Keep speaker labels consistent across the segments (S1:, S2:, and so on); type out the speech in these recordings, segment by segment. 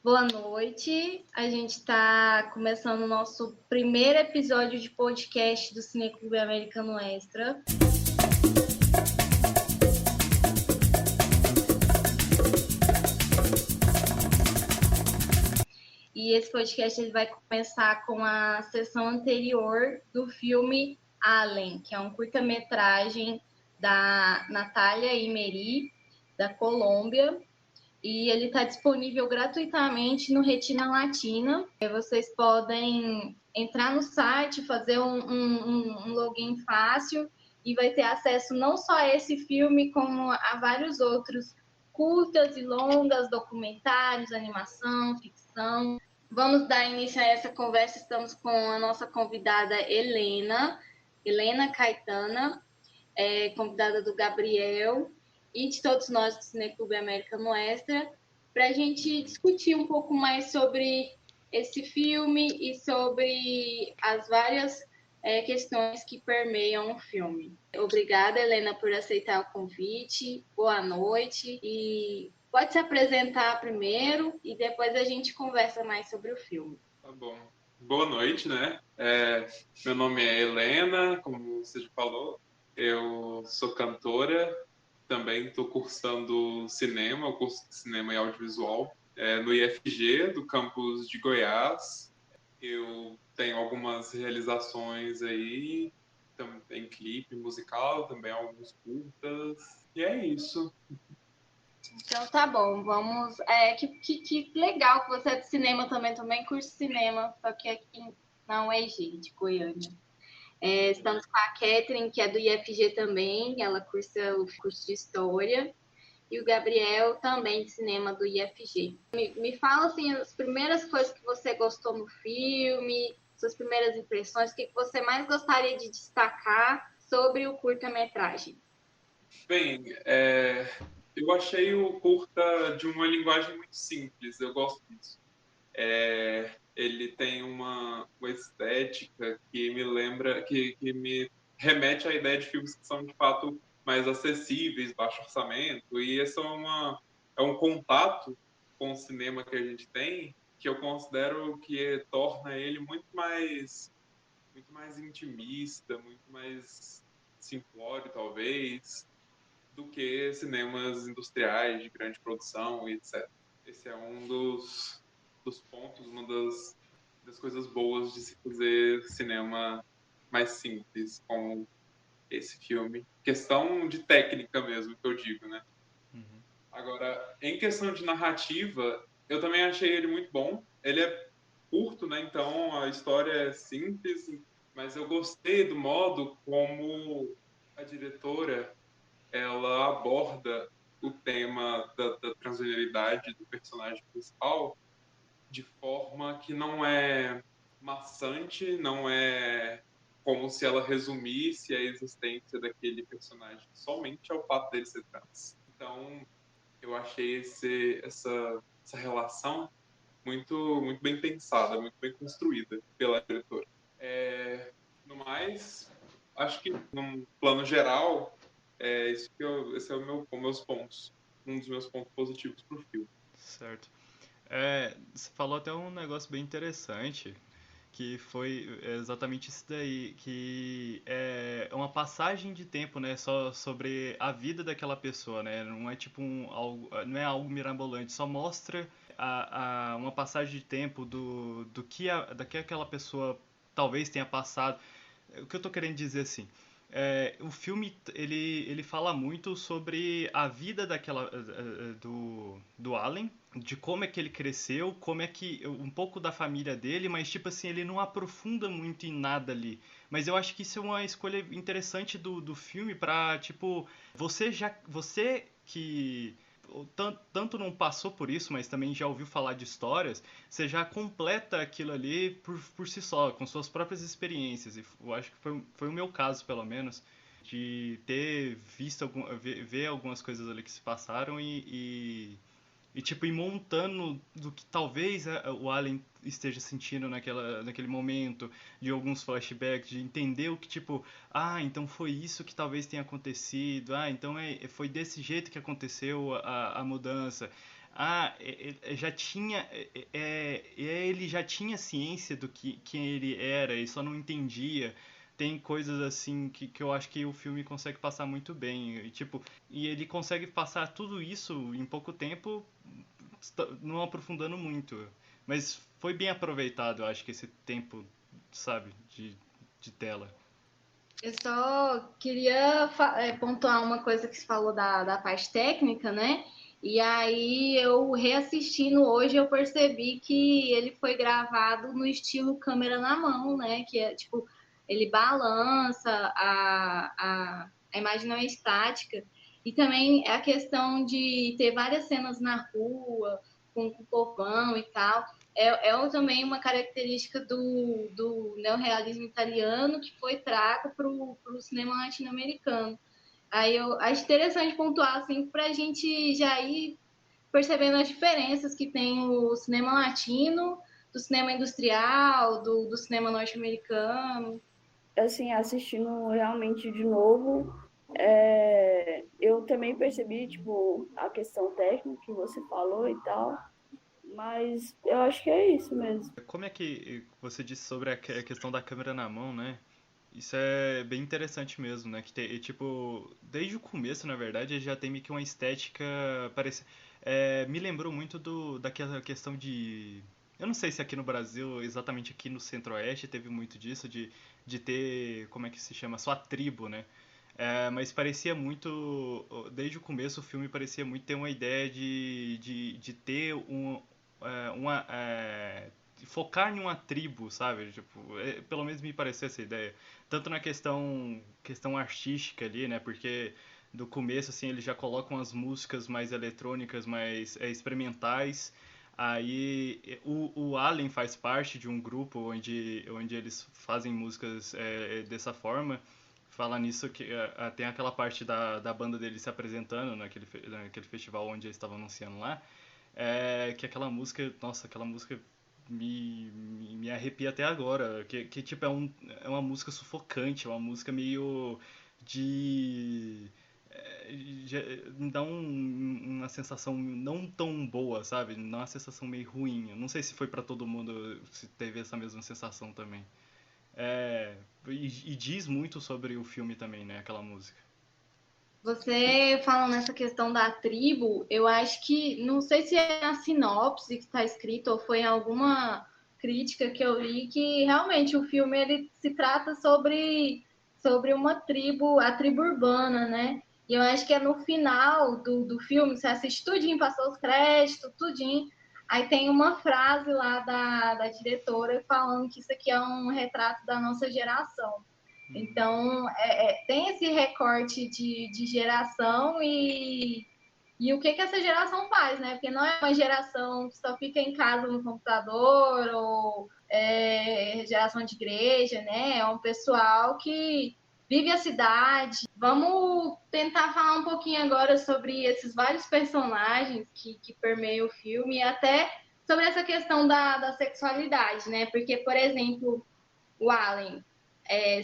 S1: Boa noite. A gente está começando o nosso primeiro episódio de podcast do Cineclube Americano Extra. E esse podcast ele vai começar com a sessão anterior do filme Allen, que é um curta-metragem da Natália Imeri, da Colômbia. E ele está disponível gratuitamente no Retina Latina. Vocês podem entrar no site, fazer um login fácil e vai ter acesso não só a esse filme, como a vários outros curtas e longas, documentários, animação, ficção. Vamos dar início a essa conversa. Estamos com a nossa convidada Helena Caetana, convidada do Gabriel e de todos nós do Cineclube Americano Extra, para a gente discutir um pouco mais sobre esse filme e sobre as várias questões que permeiam o filme. Obrigada, Helena, por aceitar o convite. Boa noite. E pode se apresentar primeiro e depois a gente conversa mais sobre o filme.
S2: Tá bom. Boa noite, né? Meu nome é Helena, como você já falou. Eu sou cantora, também estou cursando cinema, o curso de cinema e audiovisual, no IFG, do campus de Goiás. Eu tenho algumas realizações aí, também clipe musical, também alguns curtas, e é isso.
S1: Então tá bom, vamos. Que legal que você é de cinema também curso cinema, só que aqui na UEG, de Goiânia. Estamos com a Catherine, que é do IFG também, ela cursa o curso de História, e o Gabriel também de cinema do IFG. Me fala assim, as primeiras coisas que você gostou no filme, suas primeiras impressões, o que você mais gostaria de destacar sobre o curta-metragem?
S2: Bem, eu achei o curta de uma linguagem muito simples, eu gosto disso. Ele tem uma estética que me lembra, que me remete à ideia de filmes que são de fato mais acessíveis, baixo orçamento, e esse é um contato com o cinema que a gente tem que eu considero que torna ele muito mais intimista, muito mais simplório, talvez, do que cinemas industriais de grande produção e etc. Esse é um dos pontos, das coisas boas de se fazer cinema mais simples, como esse filme. Questão de técnica mesmo, que eu digo, né?
S3: Uhum.
S2: Agora, em questão de narrativa, eu também achei ele muito bom. Ele é curto, né? Então a história é simples, mas eu gostei do modo como a diretora ela aborda o tema da transgeneridade do personagem principal de forma que não é maçante, não é como se ela resumisse a existência daquele personagem somente ao fato dele ser trans. Então, eu achei essa relação muito bem pensada, muito bem construída pela diretora. No mais, acho que, num plano geral, esse é os meus pontos, um dos meus pontos positivos para o filme.
S3: Certo. Você falou até um negócio bem interessante, que foi exatamente isso daí, que é uma passagem de tempo, né, só sobre a vida daquela pessoa, né, não é tipo não é algo mirabolante, só mostra uma passagem de tempo da que aquela pessoa talvez tenha passado. O que eu tô querendo dizer assim, o filme ele fala muito sobre a vida do Allen, de como é que ele cresceu, como é que um pouco da família dele, mas tipo assim, ele não aprofunda muito em nada ali. Mas eu acho que isso é uma escolha interessante do filme pra, tipo, você que tanto não passou por isso, mas também já ouviu falar de histórias, você já completa aquilo ali por si só, com suas próprias experiências. E eu acho que foi o meu caso, pelo menos, de ter visto, ver algumas coisas ali que se passaram e tipo, ir montando do que talvez o Alien esteja sentindo naquele momento, de alguns flashbacks, de entender o que, tipo, então foi isso que talvez tenha acontecido, então foi desse jeito que aconteceu a mudança. ele já tinha ciência do que quem ele era e só não entendia. Tem coisas assim que eu acho que o filme consegue passar muito bem. E, tipo, e ele consegue passar tudo isso em pouco tempo, não aprofundando muito. Mas foi bem aproveitado, eu acho que esse tempo, sabe, de tela.
S1: Eu só queria pontuar uma coisa que você falou da parte técnica, né? E aí eu reassistindo hoje, eu percebi que ele foi gravado no estilo câmera na mão, né? Que é tipo, ele balança, a imagem não é estática. E também a questão de ter várias cenas na rua, com o povão e tal. Também uma característica do neorrealismo italiano que foi trago para o cinema latino-americano. Aí eu acho interessante pontuar assim, para a gente já ir percebendo as diferenças que tem o cinema latino, do cinema industrial, do cinema norte-americano.
S4: Assim, assistindo realmente de novo, eu também percebi, tipo, a questão técnica que você falou e tal, mas eu acho que é isso mesmo.
S3: Como é que você disse sobre a questão da câmera na mão, né? Isso é bem interessante mesmo, né? Que tem, tipo, desde o começo, na verdade, ele já tem meio que uma estética parece, me lembrou muito daquela questão de, eu não sei se aqui no Brasil, exatamente aqui no Centro-Oeste, teve muito disso de ter, como é que se chama, sua tribo, né? Mas parecia muito, desde o começo o filme parecia muito ter uma ideia de ter uma, focar em uma tribo, sabe? Tipo, pelo menos me pareceu essa ideia. Tanto na questão artística ali, né? Porque do começo, assim, eles já colocam as músicas mais eletrônicas, mais experimentais. Aí o Allen faz parte de um grupo onde eles fazem músicas dessa forma. Fala nisso que tem aquela parte da banda dele se apresentando naquele festival onde eles estavam anunciando lá. Que aquela música, nossa, aquela música me arrepia até agora. Que tipo, é uma música sufocante, é uma música meio de. Me dá uma sensação não tão boa, sabe? Me dá uma sensação meio ruim. Eu não sei se foi pra todo mundo, se teve essa mesma sensação também. E diz muito sobre o filme também, né? Aquela música.
S1: Você falando nessa questão da tribo, eu acho que, não sei se é na sinopse que está escrito ou foi em alguma crítica que eu li, que realmente o filme ele se trata sobre uma tribo, a tribo urbana, né? E eu acho que é no final do filme, você assiste tudinho, passou os créditos, tudinho, aí tem uma frase lá da diretora falando que isso aqui é um retrato da nossa geração. Então, tem esse recorte de geração e o que essa geração faz, né? Porque não é uma geração que só fica em casa no computador ou geração de igreja, né? É um pessoal que vive a cidade. Vamos tentar falar um pouquinho agora sobre esses vários personagens que permeiam o filme e até sobre essa questão da sexualidade, né? Porque, por exemplo, o Allen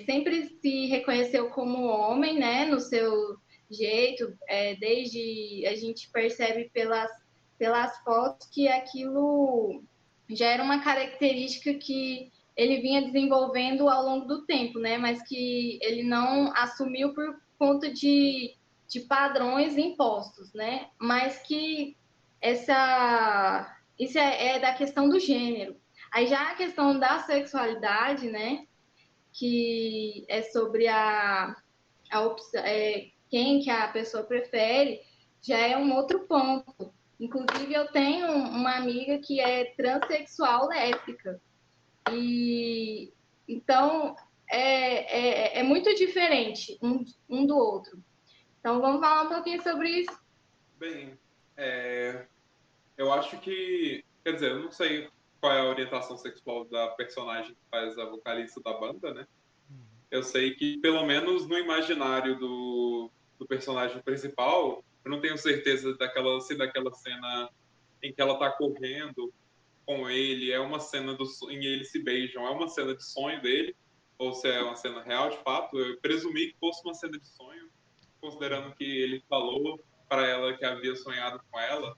S1: sempre se reconheceu como homem, né, no seu jeito, desde a gente percebe pelas fotos que aquilo já era uma característica que ele vinha desenvolvendo ao longo do tempo, né, mas que ele não assumiu por conta de padrões impostos, né, mas que isso é da questão do gênero. Aí já a questão da sexualidade, né, que é sobre a opção, quem que a pessoa prefere, já é um outro ponto. Inclusive, eu tenho uma amiga que é transexual lésbica. E então é muito diferente um do outro. Então, vamos falar um pouquinho sobre isso.
S2: Bem, eu acho que, quer dizer, eu não sei qual é a orientação sexual da personagem que faz a vocalista da banda, né? Eu sei que, pelo menos no imaginário do personagem principal, eu não tenho certeza se daquela cena em que ela tá correndo com ele é uma cena em eles se beijam, é uma cena de sonho dele, ou se é uma cena real de fato. Eu presumi que fosse uma cena de sonho, considerando que ele falou para ela que havia sonhado com ela.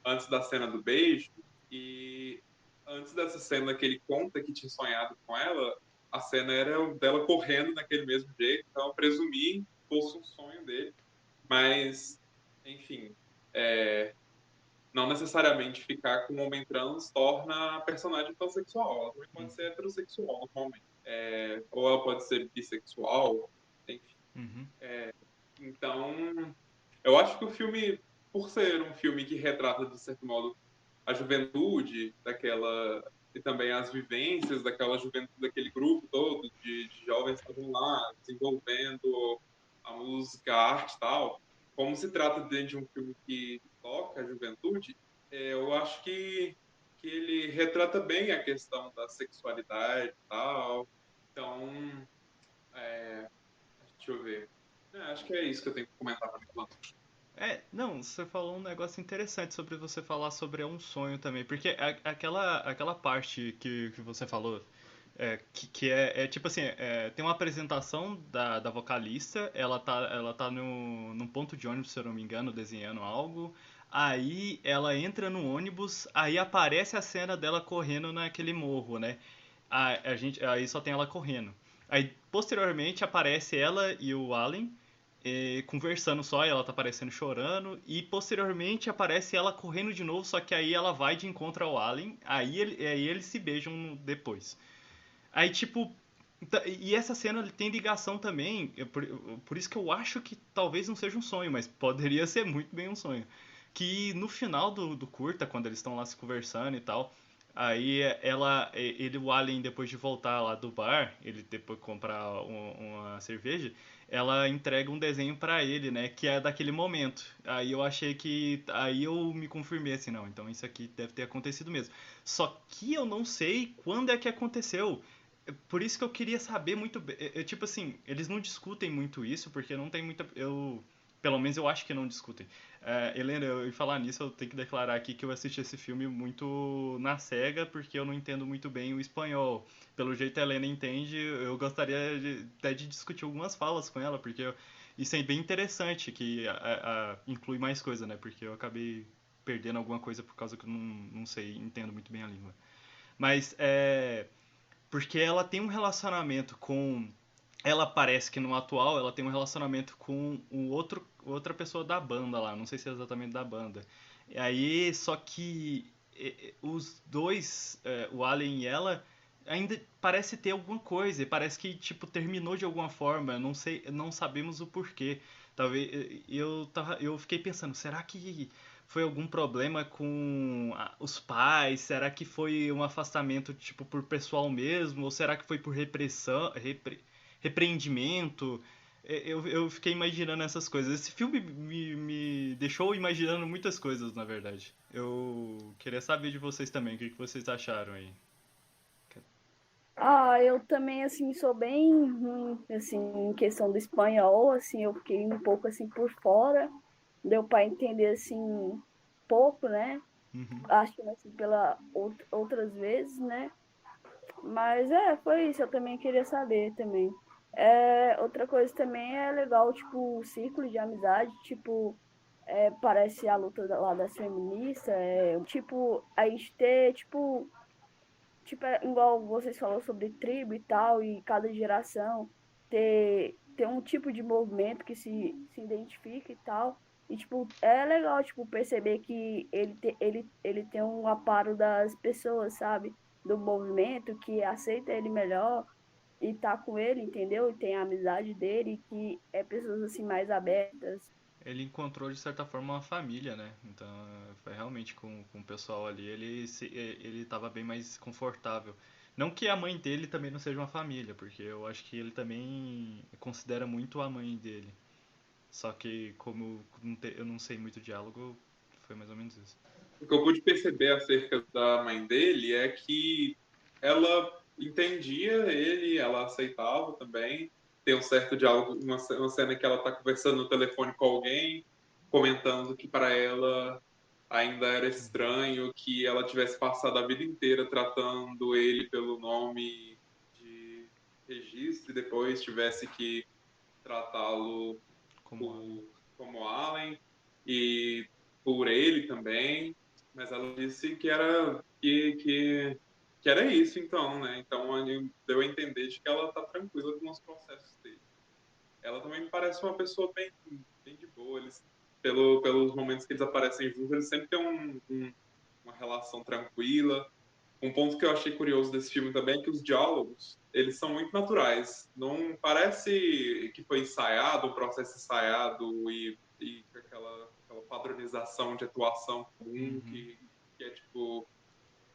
S2: antes da cena do beijo, e antes dessa cena que ele conta que tinha sonhado com ela, a cena era dela correndo daquele mesmo jeito, então eu presumi que fosse um sonho dele, mas, enfim, não necessariamente ficar com um homem trans torna a personagem pansexual, ela também pode ser heterossexual normalmente, ou ela pode ser bissexual, enfim.
S3: Uhum.
S2: Então, eu acho que o filme, por ser um filme que retrata, de certo modo, a juventude daquela e também as vivências daquela juventude, daquele grupo todo de jovens que estavam lá desenvolvendo a música, a arte e tal, como se trata de um filme que toca a juventude, eu acho que ele retrata bem a questão da sexualidade e tal. Então, deixa eu ver. Acho que é isso que eu tenho que comentar para mim.
S3: Não, você falou um negócio interessante sobre você falar sobre um sonho também, porque aquela parte que você falou, que é tipo assim, tem uma apresentação da vocalista, ela tá num ponto de ônibus, se eu não me engano, desenhando algo, aí ela entra no ônibus, aí aparece a cena dela correndo naquele morro, né? Aí só tem ela correndo. Aí, posteriormente, aparece ela e o Allen conversando só, e ela tá aparecendo chorando, e posteriormente aparece ela correndo de novo, só que aí ela vai de encontro ao Allen, aí eles se beijam depois. Aí, tipo. E essa cena tem ligação também, por isso que eu acho que talvez não seja um sonho, mas poderia ser muito bem um sonho. Que no final do curta, quando eles estão lá se conversando e tal, aí o Alien, depois de voltar lá do bar, ele depois comprar uma cerveja, ela entrega um desenho pra ele, né, que é daquele momento. Aí eu achei que, aí eu me confirmei assim, não, então isso aqui deve ter acontecido mesmo. Só que eu não sei quando é que aconteceu. Por isso que eu queria saber muito bem. Tipo assim, eles não discutem muito isso, porque não tem muita. Pelo menos eu acho que não discutem. Helena, eu ia falar nisso, eu tenho que declarar aqui que eu assisti esse filme muito na cega, porque eu não entendo muito bem o espanhol. Pelo jeito a Helena entende, eu gostaria até de discutir algumas falas com ela, porque isso é bem interessante, que inclui mais coisa, né? Porque eu acabei perdendo alguma coisa por causa que eu não sei, entendo muito bem a língua. Mas porque ela tem um relacionamento com. Ela parece que no atual ela tem um relacionamento com outra pessoa da banda lá, não sei se é exatamente da banda. E aí, só que os dois, o Alien e ela, ainda parece ter alguma coisa, e parece que tipo terminou de alguma forma, não sei, não sabemos o porquê. Talvez eu fiquei pensando, será que foi algum problema com os pais? Será que foi um afastamento tipo por pessoal mesmo? Ou será que foi por repreendimento? Eu fiquei imaginando essas coisas. Esse filme me deixou imaginando muitas coisas, na verdade. Eu queria saber de vocês também, o que vocês acharam aí.
S4: Eu também, assim, sou bem ruim, assim, em questão do espanhol, assim, eu fiquei um pouco, assim, por fora, deu para entender, assim, pouco, né?
S3: Uhum.
S4: Acho que, assim, outras vezes, né? Mas, foi isso, eu também queria saber também. Outra coisa também é legal, tipo, o círculo de amizade, tipo, parece a luta lá das feministas, tipo, a gente ter, tipo, igual vocês falaram sobre tribo e tal, e cada geração ter um tipo de movimento que se identifica e tal. E, tipo, é legal, tipo, perceber que ele tem um aparo das pessoas, sabe? Do movimento, que aceita ele melhor e tá com ele, entendeu? E tem a amizade dele, que é pessoas, assim, mais abertas.
S3: Ele encontrou de certa forma uma família, né? Então, foi realmente com o pessoal ali, ele estava bem mais confortável. Não que a mãe dele também não seja uma família, porque eu acho que ele também considera muito a mãe dele. Só que como eu não sei muito diálogo, foi mais ou menos isso.
S2: O que eu pude perceber acerca da mãe dele é que ela entendia ele, ela aceitava também. Tem um certo diálogo, uma cena que ela está conversando no telefone com alguém, comentando que para ela ainda era estranho que ela tivesse passado a vida inteira tratando ele pelo nome de registro e depois tivesse que tratá-lo
S3: Como Alan.
S2: como Allen. E por ele também, mas ela disse que era que era isso, então, né? Então deu a entender de que ela tá tranquila com os processos dele. Ela também me parece uma pessoa bem de boa. Pelos momentos que eles aparecem juntos, eles sempre têm uma relação tranquila. Um ponto que eu achei curioso desse filme também é que os diálogos, eles são muito naturais. Não parece que foi ensaiado, um processo ensaiado e com aquela padronização de atuação comum que é tipo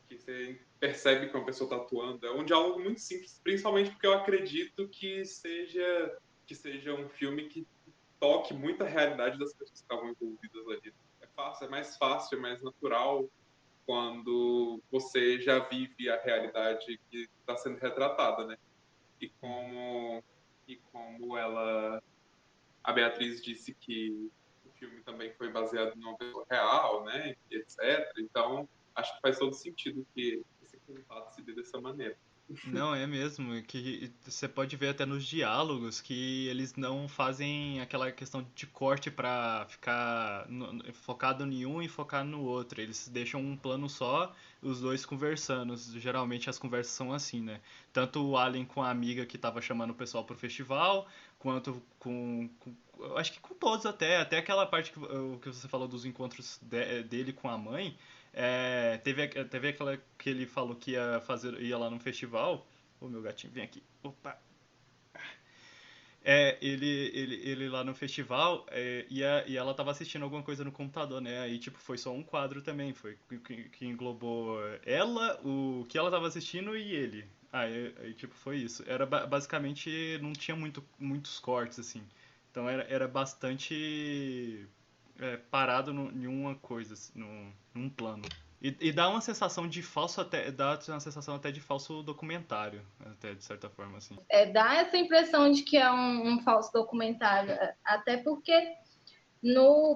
S2: que você percebe que uma pessoa está atuando. É um diálogo muito simples, principalmente porque eu acredito que seja um filme que toque muito a realidade das pessoas que estavam envolvidas ali. É fácil, é mais fácil, é mais natural quando você já vive a realidade que está sendo retratada, né? E como a Beatriz disse que o filme também foi baseado numa pessoa real, né? Etc. Então, acho que faz todo sentido que esse contato se dê dessa maneira.
S3: Não, é mesmo, que você pode ver até nos diálogos que eles não fazem aquela questão de corte pra ficar focado em um e focar no outro. Eles deixam um plano só, os dois conversando. Geralmente as conversas são assim, né? Tanto o Alien com a amiga que tava chamando o pessoal pro festival, quanto eu acho que com todos até aquela parte que você falou dos encontros dele com a mãe. Teve aquela que ele falou que ia lá num festival. Ô, meu gatinho, vem aqui. Opa! Ele lá no festival e ela tava assistindo alguma coisa no computador, né? Aí, tipo, foi só um quadro também. Foi que englobou ela, o que ela tava assistindo e ele. Aí tipo, foi isso. Era basicamente, não tinha muitos cortes, assim. Então era bastante parado em uma coisa, assim, num plano. E dá uma sensação de falso até, dá uma sensação até de falso documentário, até de certa forma, assim.
S1: Dá essa impressão de que é um falso documentário, até porque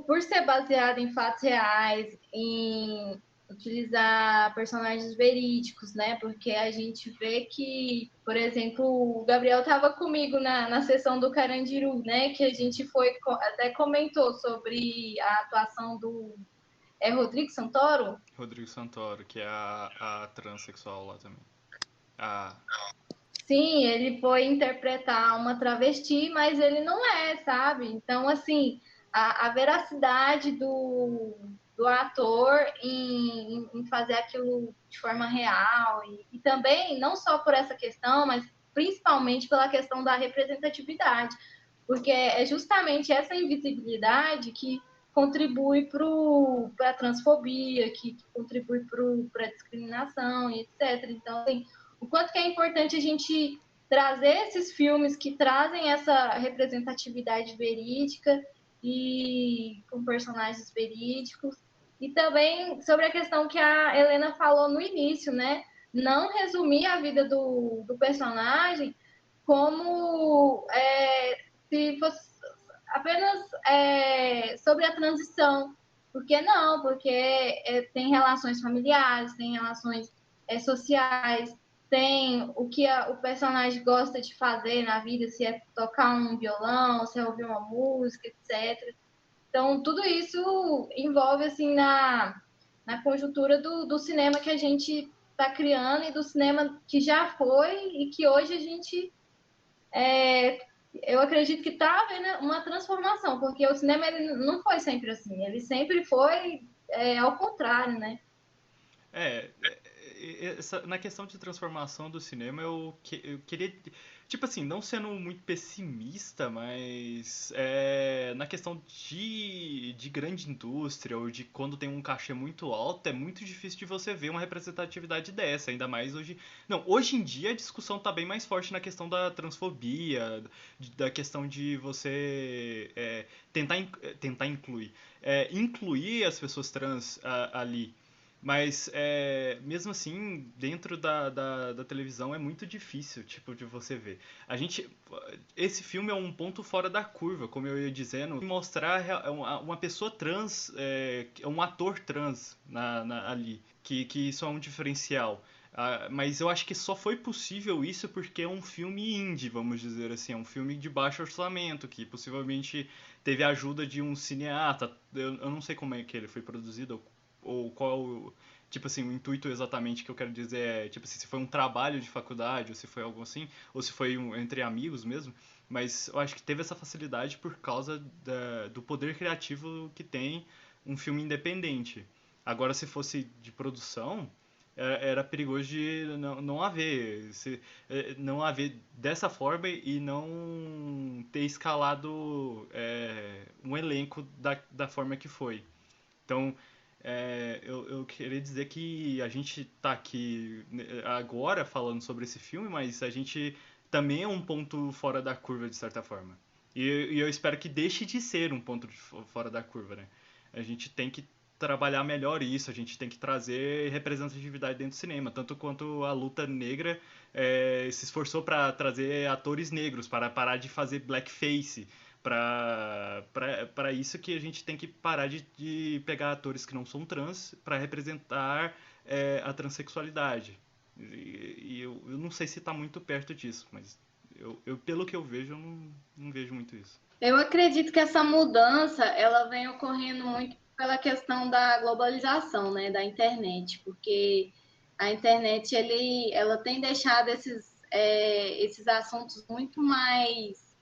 S1: por ser baseado em fatos reais, em utilizar personagens verídicos, né? Porque a gente vê que, por exemplo, o Gabriel estava comigo na sessão do Carandiru, né? Que a gente até comentou sobre a atuação do Rodrigo Santoro?
S3: Rodrigo Santoro, que é a transexual lá também. A...
S1: Sim, ele foi interpretar uma travesti, mas ele não é, sabe? Então, assim, a veracidade do ator em fazer aquilo de forma real e também, não só por essa questão, mas principalmente pela questão da representatividade, porque é justamente essa invisibilidade que contribui para a transfobia, que contribui para a discriminação e etc. Então, assim, o quanto que é importante a gente trazer esses filmes que trazem essa representatividade verídica e com personagens verídicos. E também sobre a questão que a Helena falou no início, né? Não resumir a vida do personagem como se fosse apenas sobre a transição. Por que não? Porque tem relações familiares, tem relações sociais, tem o que o personagem gosta de fazer na vida, se é tocar um violão, se é ouvir uma música, etc. Então, tudo isso envolve, assim, na conjuntura do cinema que a gente está criando e do cinema que já foi e que hoje a gente eu acredito que está havendo uma transformação, porque o cinema ele não foi sempre assim, ele sempre foi ao contrário, né?
S3: Na questão de transformação do cinema, eu queria, tipo assim, não sendo muito pessimista, mas na questão de grande indústria ou de quando tem um cachê muito alto, é muito difícil de você ver uma representatividade dessa, ainda mais hoje. Não, hoje em dia a discussão tá bem mais forte na questão da transfobia, da questão de você tentar incluir as pessoas trans ali. Mas, mesmo assim, dentro da televisão é muito difícil, tipo, de você ver. Esse filme é um ponto fora da curva, como eu ia dizendo, mostrar uma pessoa trans, um ator trans ali, que isso é um diferencial. Mas eu acho que só foi possível isso porque é um filme indie, vamos dizer assim. É um filme de baixo orçamento, que possivelmente teve a ajuda de um cineasta. Eu não sei como é que ele foi produzido, ou qual, tipo assim, o intuito exatamente que eu quero dizer é, tipo assim, se foi um trabalho de faculdade, ou se foi algo assim, ou se foi entre amigos mesmo. Mas eu acho que teve essa facilidade por causa do poder criativo que tem um filme independente. Agora, se fosse de produção, era perigoso de não haver. Não haver dessa forma e não ter escalado um elenco da forma que foi. Então, eu queria dizer que a gente tá aqui agora falando sobre esse filme, mas a gente também é um ponto fora da curva, de certa forma. E eu espero que deixe de ser um ponto fora da curva, né? A gente tem que trabalhar melhor isso, a gente tem que trazer representatividade dentro do cinema, tanto quanto a luta negra se esforçou para trazer atores negros, para parar de fazer blackface, para isso que a gente tem que parar de pegar atores que não são trans para representar a transexualidade. E eu não sei se está muito perto disso, mas pelo que eu vejo, eu não vejo muito isso.
S1: Eu acredito que essa mudança ela vem ocorrendo muito pela questão da globalização, né, da internet, porque a internet ela tem deixado esses assuntos muito mais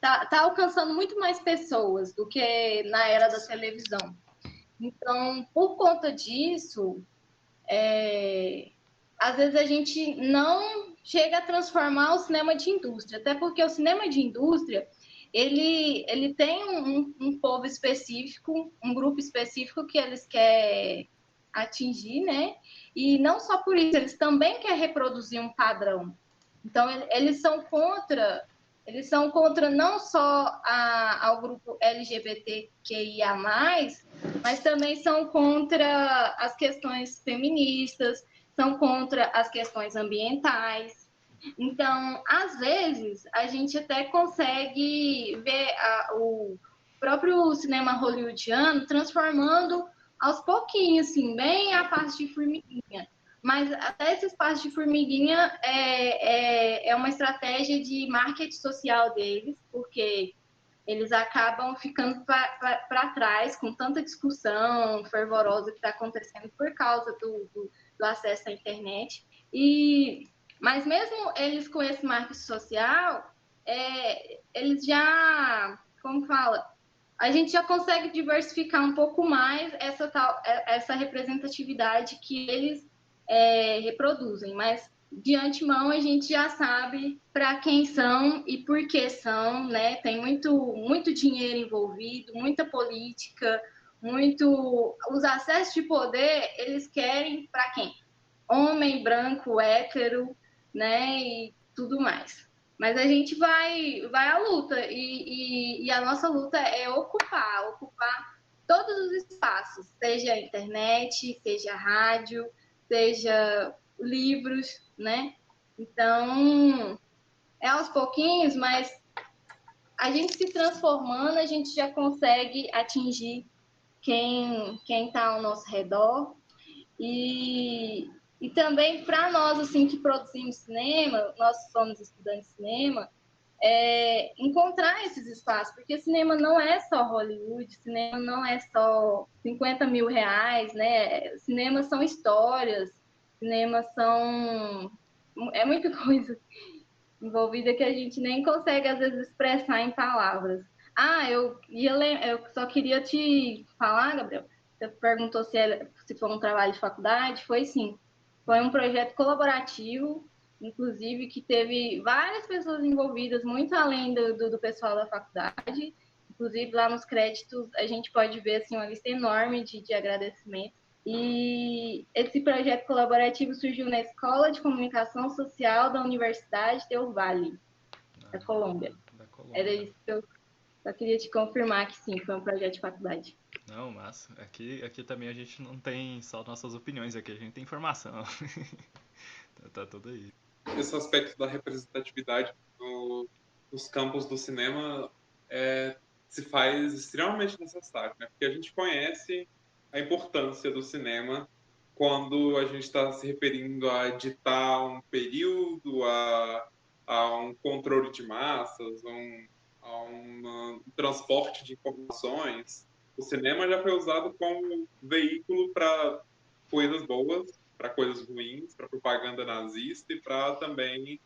S1: tá alcançando muito mais pessoas do que na era da televisão. Então, por conta disso, às vezes a gente não chega a transformar o cinema de indústria, até porque o cinema de indústria ele tem um povo específico, um grupo específico que eles querem atingir, né? E não só por isso, eles também querem reproduzir um padrão. Então, eles são contra não só ao grupo LGBTQIA+, mas também são contra as questões feministas, são contra as questões ambientais. Então, às vezes, a gente até consegue ver o próprio cinema hollywoodiano transformando aos pouquinhos, assim, bem a parte de formiguinha. Mas até esses passos de formiguinha é uma estratégia de marketing social deles, porque eles acabam ficando para trás com tanta discussão fervorosa que está acontecendo por causa do acesso à internet. Mas mesmo eles com esse marketing social, eles já, como fala, a gente já consegue diversificar um pouco mais essa representatividade que eles reproduzem, mas de antemão a gente já sabe para quem são e por que são, né? Tem muito dinheiro envolvido, muita política, os acessos de poder, eles querem para quem? Homem, branco, hétero, né? E tudo mais. Mas a gente vai à luta e a nossa luta é ocupar todos os espaços, seja a internet, seja a rádio, seja livros, né? Então, é aos pouquinhos, mas a gente se transformando, a gente já consegue atingir quem está ao nosso redor. E também para nós, assim, que produzimos cinema, nós somos estudantes de cinema, encontrar esses espaços, porque cinema não é só Hollywood, cinema não é só 50 mil reais, né? Cinema são histórias, cinema é muita coisa envolvida que a gente nem consegue, às vezes, expressar em palavras. Eu só queria te falar, Gabriel, você perguntou se foi um trabalho de faculdade, foi sim. Foi um projeto colaborativo, inclusive, que teve várias pessoas envolvidas, muito além do pessoal da faculdade. Inclusive, lá nos créditos, a gente pode ver assim, uma lista enorme de agradecimentos. E esse projeto colaborativo surgiu na Escola de Comunicação Social da Universidade Del Valle, da Colômbia. Era isso que eu só queria te confirmar que sim, foi um projeto de faculdade.
S3: Não, massa. Aqui também a gente não tem só nossas opiniões, aqui a gente tem informação. Tá tudo aí.
S2: Esse aspecto da representatividade nos campos do cinema se faz extremamente necessário, né? Porque a gente conhece a importância do cinema quando a gente está se referindo a ditar um período, a um controle de massas, a um transporte de informações. O cinema já foi usado como veículo para coisas boas, para coisas ruins, para propaganda nazista e para também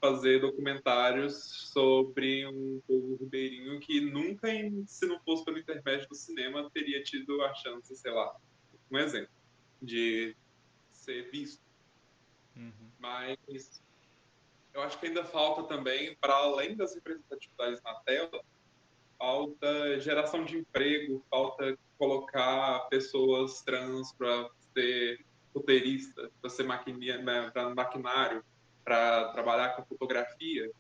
S2: fazer documentários sobre um povo ribeirinho que nunca, se não fosse pelo intermédio do cinema, teria tido a chance, sei lá, um exemplo, de ser visto.
S3: Uhum.
S2: Mas eu acho que ainda falta também, para além das representatividades na tela, falta geração de emprego, falta colocar pessoas trans para ser roteirista, para ser maquinário, para trabalhar com fotografia,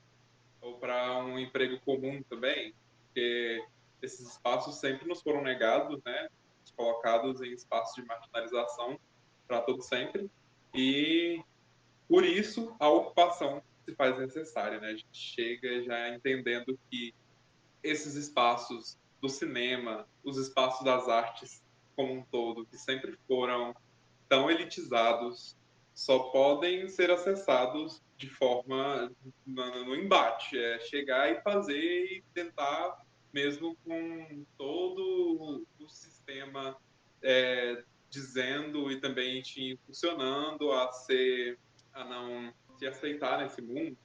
S2: ou para um emprego comum também, porque esses espaços sempre nos foram negados, né? Colocados em espaços de marginalização para todo sempre, e por isso a ocupação se faz necessária, né? A gente chega já entendendo que esses espaços do cinema, os espaços das artes como um todo, que sempre foram tão elitizados, só podem ser acessados de forma no embate, é chegar e fazer e tentar, mesmo com todo o sistema dizendo e também te impulsionando a não se aceitar nesse mundo,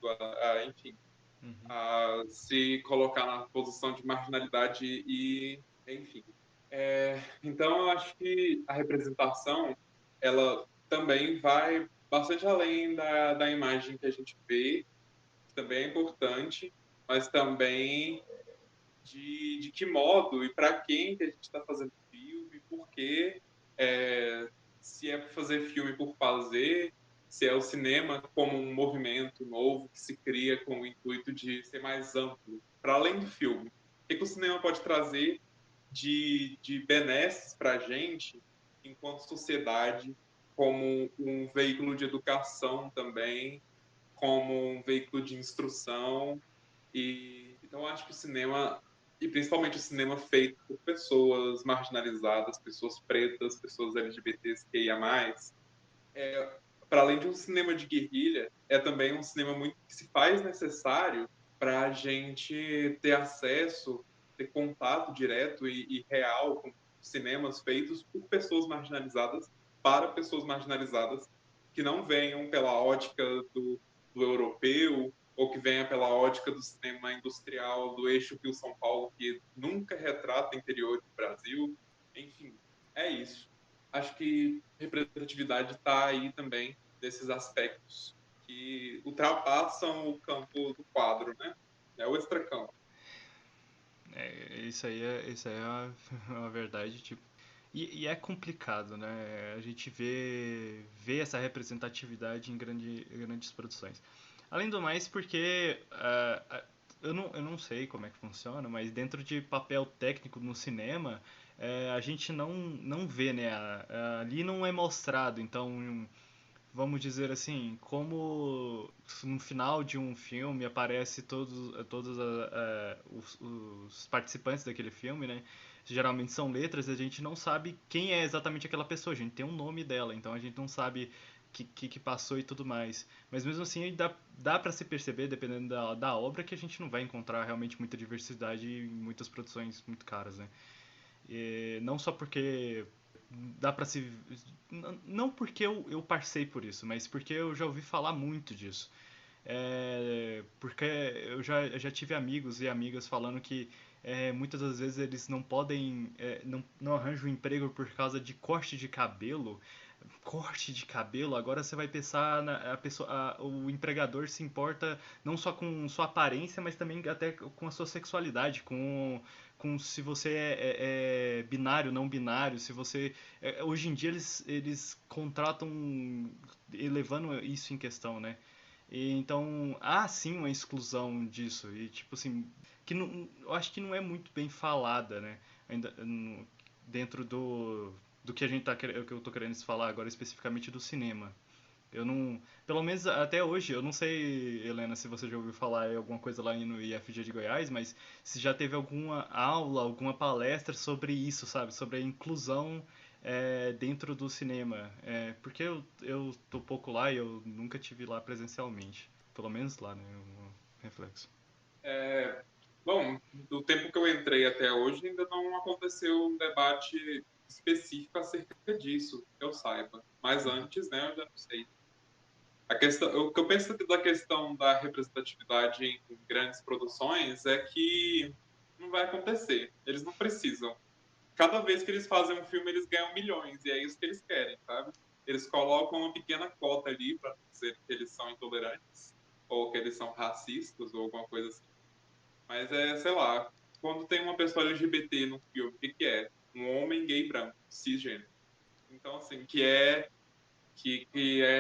S2: enfim,
S3: Uhum.
S2: a se colocar na posição de marginalidade e, enfim. Então, eu acho que a representação, ela também vai bastante além da imagem que a gente vê, que também é importante, mas também de que modo e para quem que a gente está fazendo filme, por quê, se é fazer filme por fazer, se é o cinema como um movimento novo que se cria com o intuito de ser mais amplo, para além do filme. O que o cinema pode trazer de benesses para a gente, enquanto sociedade, como um veículo de educação também, como um veículo de instrução. E então eu acho que o cinema, e principalmente o cinema feito por pessoas marginalizadas, pessoas pretas, pessoas LGBTQIA+, para além de um cinema de guerrilha, é também um cinema muito que se faz necessário para a gente ter acesso, ter contato direto e real com cinemas feitos por pessoas marginalizadas para pessoas marginalizadas que não venham pela ótica do europeu ou que venha pela ótica do cinema industrial do eixo Rio-São Paulo, que nunca retrata o interior do Brasil. Enfim, é isso. Acho que representatividade está aí também desses aspectos que ultrapassam o campo do quadro, né? É o extracampo.
S3: Isso aí é uma verdade, tipo. E é complicado, né? A gente vê essa representatividade em grandes produções. Além do mais, porque eu não sei como é que funciona, mas dentro de papel técnico no cinema, a gente não vê, né? Ali não é mostrado, então vamos dizer assim, como no final de um filme aparece todos os participantes daquele filme, né? Geralmente são letras, a gente não sabe quem é exatamente aquela pessoa, a gente tem um nome dela, então a gente não sabe que passou e tudo mais. Mas mesmo assim dá para se perceber, dependendo da obra, que a gente não vai encontrar realmente muita diversidade em muitas produções muito caras, né? E não só porque dá pra se. Não porque eu passei por isso, mas porque eu já ouvi falar muito disso. Porque eu já tive amigos e amigas falando que muitas das vezes eles não podem, não arranjam um emprego por causa de corte de cabelo. Corte de cabelo, agora você vai pensar a pessoa, o empregador se importa não só com sua aparência, mas também até com a sua sexualidade, com se você é binário, não binário, se você hoje em dia eles contratam elevando isso em questão, né? E, então há sim uma exclusão disso e tipo assim que não, eu acho que não é muito bem falada, né? Ainda dentro do que a gente que eu tô querendo falar agora especificamente do cinema. Eu não, pelo menos até hoje, eu não sei, Helena, se você já ouviu falar em alguma coisa lá no IFG de Goiás, mas se já teve alguma aula, alguma palestra sobre isso, sabe? Sobre a inclusão dentro do cinema? Porque eu tô pouco lá e eu nunca tive lá presencialmente. Pelo menos lá, né? Um reflexo.
S2: Bom, do tempo que eu entrei até hoje, ainda não aconteceu um debate específico acerca disso, que eu saiba. Mas antes, né, eu já não sei. O que eu penso da questão da representatividade em grandes produções é que não vai acontecer. Eles não precisam. Cada vez que eles fazem um filme, eles ganham milhões, e é isso que eles querem, sabe? Eles colocam uma pequena cota ali para dizer que eles são intolerantes, ou que eles são racistas, ou alguma coisa assim. Mas sei lá, quando tem uma pessoa LGBT no filme, o que que é? Um homem gay branco, cisgênero. Então, assim, que é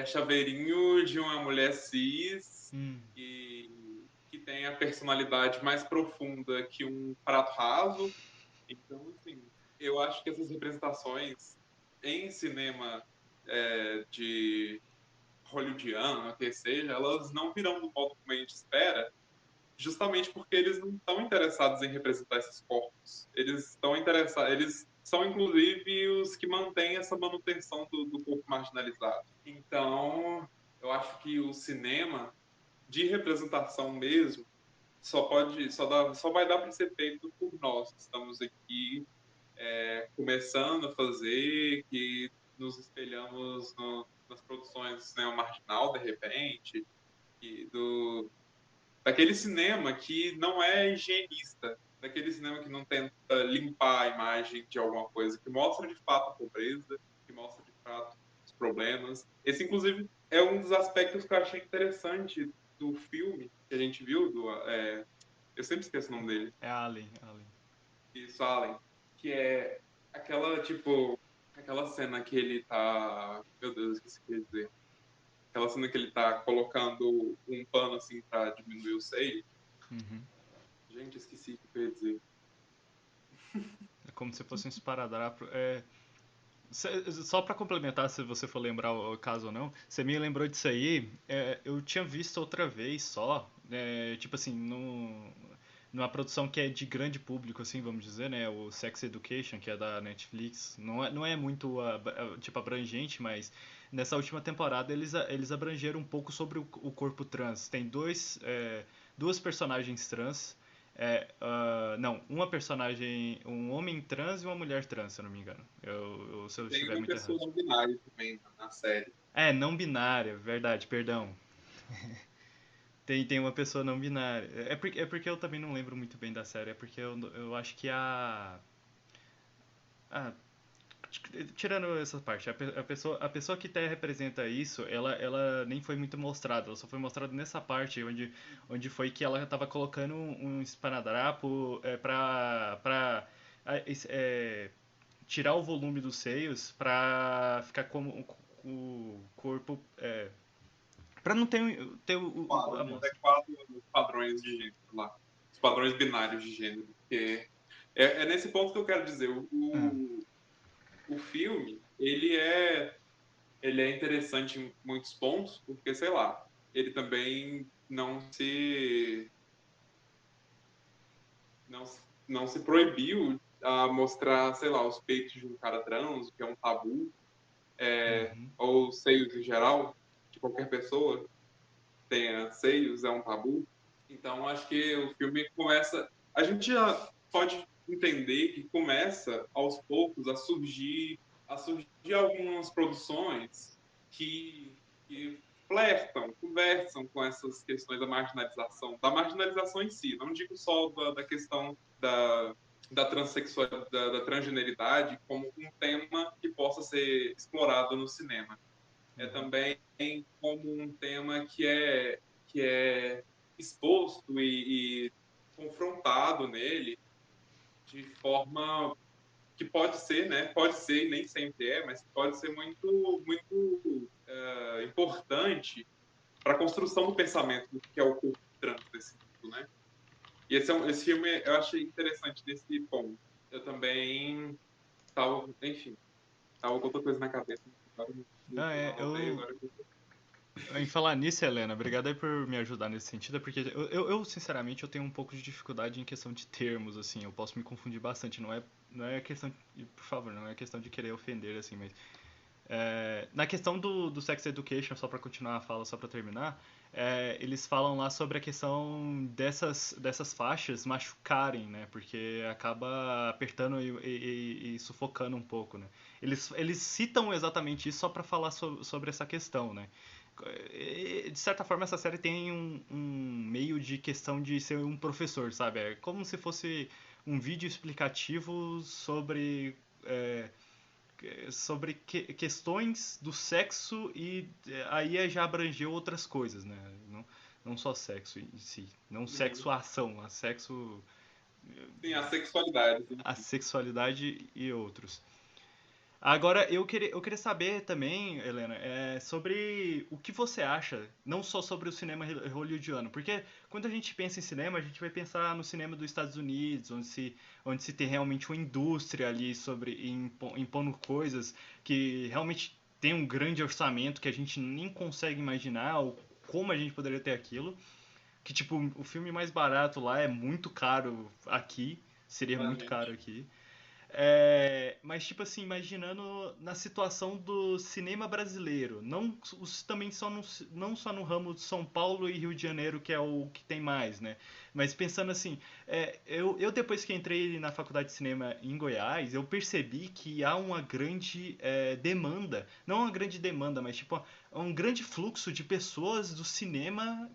S2: chaveirinho de uma mulher cis que tem a personalidade mais profunda que um prato raso. Então, assim, eu acho que essas representações em cinema de hollywoodiano, que seja, elas não virão do modo como a gente espera, justamente porque eles não estão interessados em representar esses corpos. Eles estão interessados, eles são inclusive os que mantêm essa manutenção do corpo marginalizado. Então, eu acho que o cinema de representação mesmo só vai dar para ser feito por nós que estamos aqui começando a fazer, que nos espelhamos nas produções do cinema marginal de repente, e daquele cinema que não é higienista, daquele cinema que não tenta limpar a imagem de alguma coisa, que mostra de fato a pobreza, que mostra de fato os problemas. Esse, inclusive, é um dos aspectos que eu achei interessante do filme que a gente viu, eu sempre esqueço o nome dele,
S3: É Alien.
S2: isso, Allen, que é aquela cena que ele tá, meu Deus, esqueci o que eu ia dizer. Aquela cena que ele tá colocando um pano assim pra diminuir o seio.
S3: Uhum.
S2: Gente, esqueci o que eu ia dizer.
S3: É como se fosse um esparadrapo. Só pra complementar, se você for lembrar o caso ou não, você me lembrou disso aí, eu tinha visto outra vez só, tipo assim, numa produção que é de grande público, assim, vamos dizer, né, o Sex Education, que é da Netflix, não é muito, tipo, abrangente, mas nessa última temporada eles abrangeram um pouco sobre o corpo trans. Tem duas personagens trans, não, uma personagem, um homem trans e uma mulher trans, se eu não me engano. Se eu
S2: Tem
S3: estiver
S2: uma
S3: muito
S2: pessoa
S3: errado.
S2: não binária também na série.
S3: Não binária, verdade, perdão. Tem uma pessoa não binária. É porque eu também não lembro muito bem da série, é porque eu acho que Ah, tirando essa parte, a pessoa que representa isso, ela nem foi muito mostrada, ela só foi mostrada nessa parte onde foi que ela estava colocando um esparadrapo pra tirar o volume dos seios pra ficar como o corpo. Pra não ter a
S2: Os
S3: mostra.
S2: adequados padrões de gênero lá. Os padrões binários de gênero. Porque é nesse ponto que eu quero dizer.
S3: Ah,
S2: O filme, ele é interessante em muitos pontos, porque, sei lá, ele também não, não se proibiu a mostrar, sei lá, os peitos de um cara trans, que é um tabu,
S3: uhum.
S2: ou seios em geral, de qualquer pessoa tenha seios, é um tabu. Então, acho que o filme começa. A gente já pode entender que começa aos poucos a surgir algumas produções que flertam, conversam com essas questões da marginalização em si. Não digo só da questão da transexualidade, da transgeneridade como um tema que possa ser explorado no cinema. É também como um tema que é exposto e confrontado nele de forma que pode ser, né? Pode ser, e nem sempre mas pode ser muito, muito importante para a construção do pensamento do que é o corpo trans desse mundo, né? E esse filme eu achei interessante nesse ponto. Eu também estava, enfim, estava com outra coisa na cabeça. Agora
S3: Não,
S2: não anotei,
S3: eu
S2: agora
S3: Em falar nisso, Helena, obrigado aí por me ajudar nesse sentido, porque sinceramente, eu tenho um pouco de dificuldade em questão de termos, assim, eu posso me confundir bastante, não é questão, por favor, não é questão de querer ofender, assim, mas na questão do Sex Education, só pra continuar a fala, só pra terminar, eles falam lá sobre a questão dessas faixas machucarem, né, porque acaba apertando e sufocando um pouco, né. Eles citam exatamente isso só pra falar sobre essa questão, né. De certa forma, essa série tem um meio de questão de ser um professor, sabe? É como se fosse um vídeo explicativo é, sobre questões do sexo e aí já abrangeu outras coisas, né? Não só sexo em si. Não sexo a ação, a sexo.
S2: Sim, a sexualidade.
S3: A sexualidade e outros. Agora, eu queria saber também, Helena, sobre o que você acha, não só sobre o cinema hollywoodiano, porque quando a gente pensa em cinema, a gente vai pensar no cinema dos Estados Unidos, onde se tem realmente uma indústria ali impondo coisas que realmente tem um grande orçamento que a gente nem consegue imaginar ou como a gente poderia ter aquilo. Que, tipo, o filme mais barato lá é muito caro aqui, seria muito caro aqui. Mas, tipo assim, imaginando na situação do cinema brasileiro, também não só no ramo de São Paulo e Rio de Janeiro, que é o que tem mais, né? Mas pensando assim, eu depois que entrei na faculdade de cinema em Goiás, eu percebi que há uma grande demanda, não uma grande demanda, mas tipo um grande fluxo de pessoas do cinema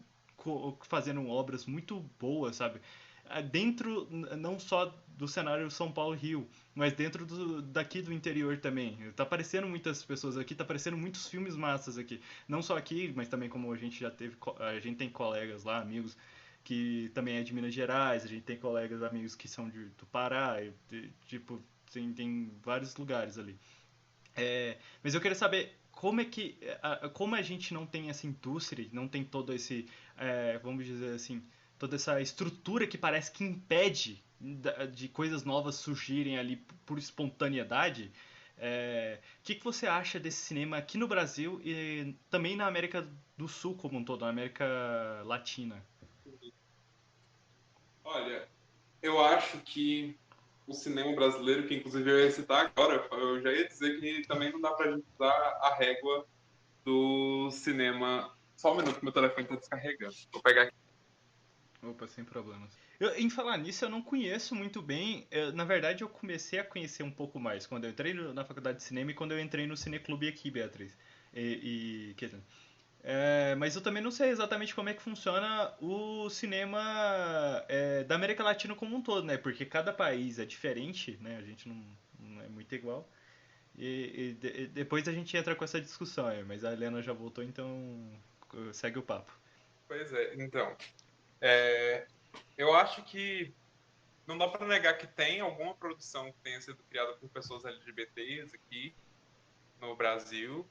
S3: fazendo obras muito boas, sabe? Dentro não só do cenário São Paulo-Rio, mas dentro daqui do interior também. Tá aparecendo muitas pessoas aqui, tá aparecendo muitos filmes massas aqui. Não só aqui, mas também como a gente já teve, a gente tem colegas lá, amigos que também é de Minas Gerais, a gente tem colegas, amigos que são do Pará, tipo, tem vários lugares ali. Mas eu queria saber como a gente não tem essa indústria, não tem todo esse, vamos dizer assim, toda essa estrutura que parece que impede de coisas novas surgirem ali por espontaneidade. O que você acha desse cinema aqui no Brasil e também na América do Sul como um todo, na América Latina?
S2: Olha, eu acho que o cinema brasileiro, que inclusive eu ia citar agora, eu já ia dizer que também não dá pra gente usar a régua do cinema. Só um minuto que meu telefone tá descarregando. Vou pegar aqui.
S3: Opa, sem problemas. Em falar nisso, eu não conheço muito bem. Na verdade, eu comecei a conhecer um pouco mais quando eu entrei na faculdade de cinema e quando eu entrei no Cineclube aqui, Beatriz. Quer dizer, mas eu também não sei exatamente como é que funciona o cinema da América Latina como um todo, né? Porque cada país é diferente, né? A gente não é muito igual. E depois a gente entra com essa discussão, mas a Helena já voltou, então segue o papo.
S2: Pois é, então. é, eu acho que não dá para negar que tem alguma produção que tenha sido criada por pessoas LGBTs aqui no Brasil,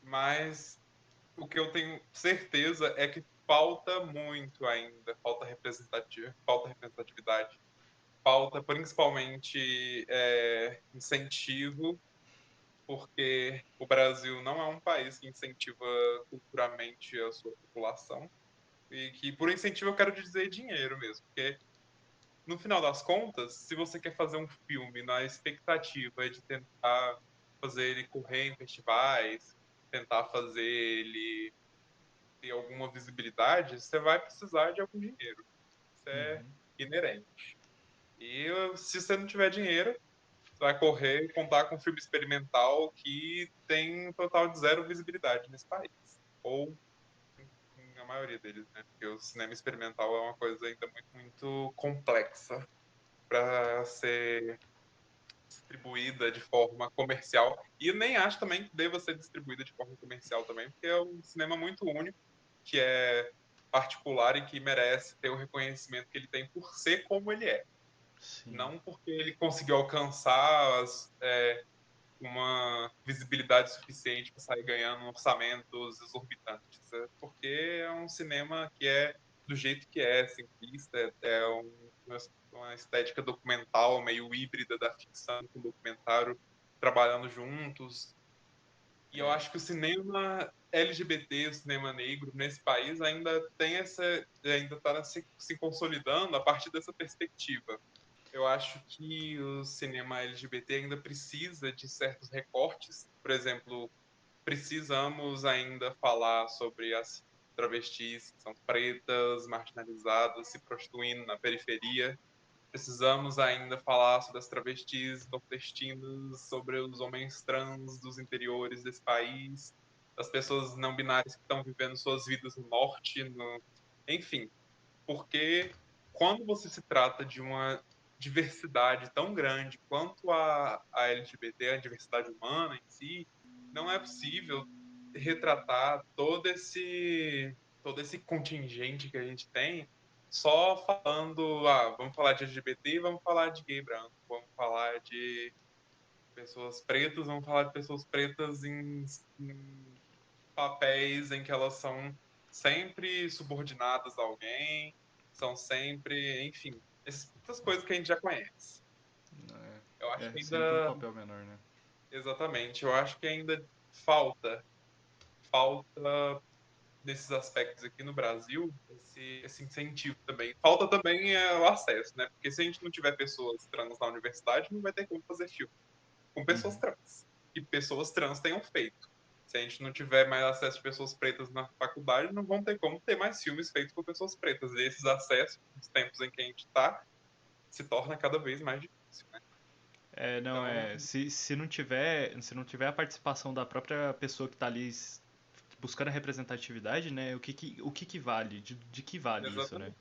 S2: mas o que eu tenho certeza é que falta muito ainda, falta representatividade, falta principalmente incentivo, porque o Brasil não é um país que incentiva culturalmente a sua população, e que por incentivo eu quero dizer dinheiro mesmo, porque no final das contas, se você quer fazer um filme na expectativa de tentar fazer ele correr em festivais, tentar fazer ele ter alguma visibilidade, você vai precisar de algum dinheiro. Isso é
S3: Uhum.
S2: inerente. E se você não tiver dinheiro, você vai correr e contar com um filme experimental que tem um total de zero visibilidade nesse país. Ou a maioria deles, né? Porque o cinema experimental é uma coisa ainda muito, muito complexa para ser distribuída de forma comercial. E nem acho também que deva ser distribuída de forma comercial também, porque é um cinema muito único, que é particular e que merece ter o reconhecimento que ele tem por ser como ele é.
S3: Sim.
S2: Não porque ele conseguiu alcançar uma visibilidade suficiente para sair ganhando orçamentos exorbitantes. Porque é um cinema que é do jeito que é, simplista, uma estética documental meio híbrida da ficção com o documentário trabalhando juntos. E eu acho que o cinema LGBT, o cinema negro nesse país ainda tem ainda está se consolidando a partir dessa perspectiva. Eu acho que o cinema LGBT ainda precisa de certos recortes. Por exemplo, precisamos ainda falar sobre as travestis que são pretas, marginalizadas, se prostituindo na periferia. Precisamos ainda falar sobre as travestis nordestinas, sobre os homens trans dos interiores desse país, das pessoas não binárias que estão vivendo suas vidas no norte, enfim. Porque quando você se trata de uma diversidade tão grande quanto a LGBT, a diversidade humana em si, não é possível retratar todo esse contingente que a gente tem só falando, vamos falar de LGBT e vamos falar de gay branco, vamos falar de pessoas pretas, vamos falar de pessoas pretas em papéis em que elas são sempre subordinadas a alguém, são sempre, enfim, essas coisas que a gente já conhece. Eu acho que
S3: Sempre um
S2: ainda,
S3: papel menor, né?
S2: exatamente, eu acho que ainda falta nesses aspectos aqui no Brasil esse incentivo também. Falta também o acesso, né? Porque se a gente não tiver pessoas trans na universidade, não vai ter como fazer filme com pessoas trans. E pessoas trans tenham feito. Se a gente não tiver mais acesso de pessoas pretas na faculdade, não vão ter como ter mais filmes feitos por pessoas pretas. E esses acessos, nos tempos em que a gente está, se torna cada vez mais difícil, né?
S3: Não,
S2: Então,
S3: se não tiver a participação da própria pessoa que está ali buscando a representatividade, né? O que vale? De que vale isso, né?
S2: exatamente.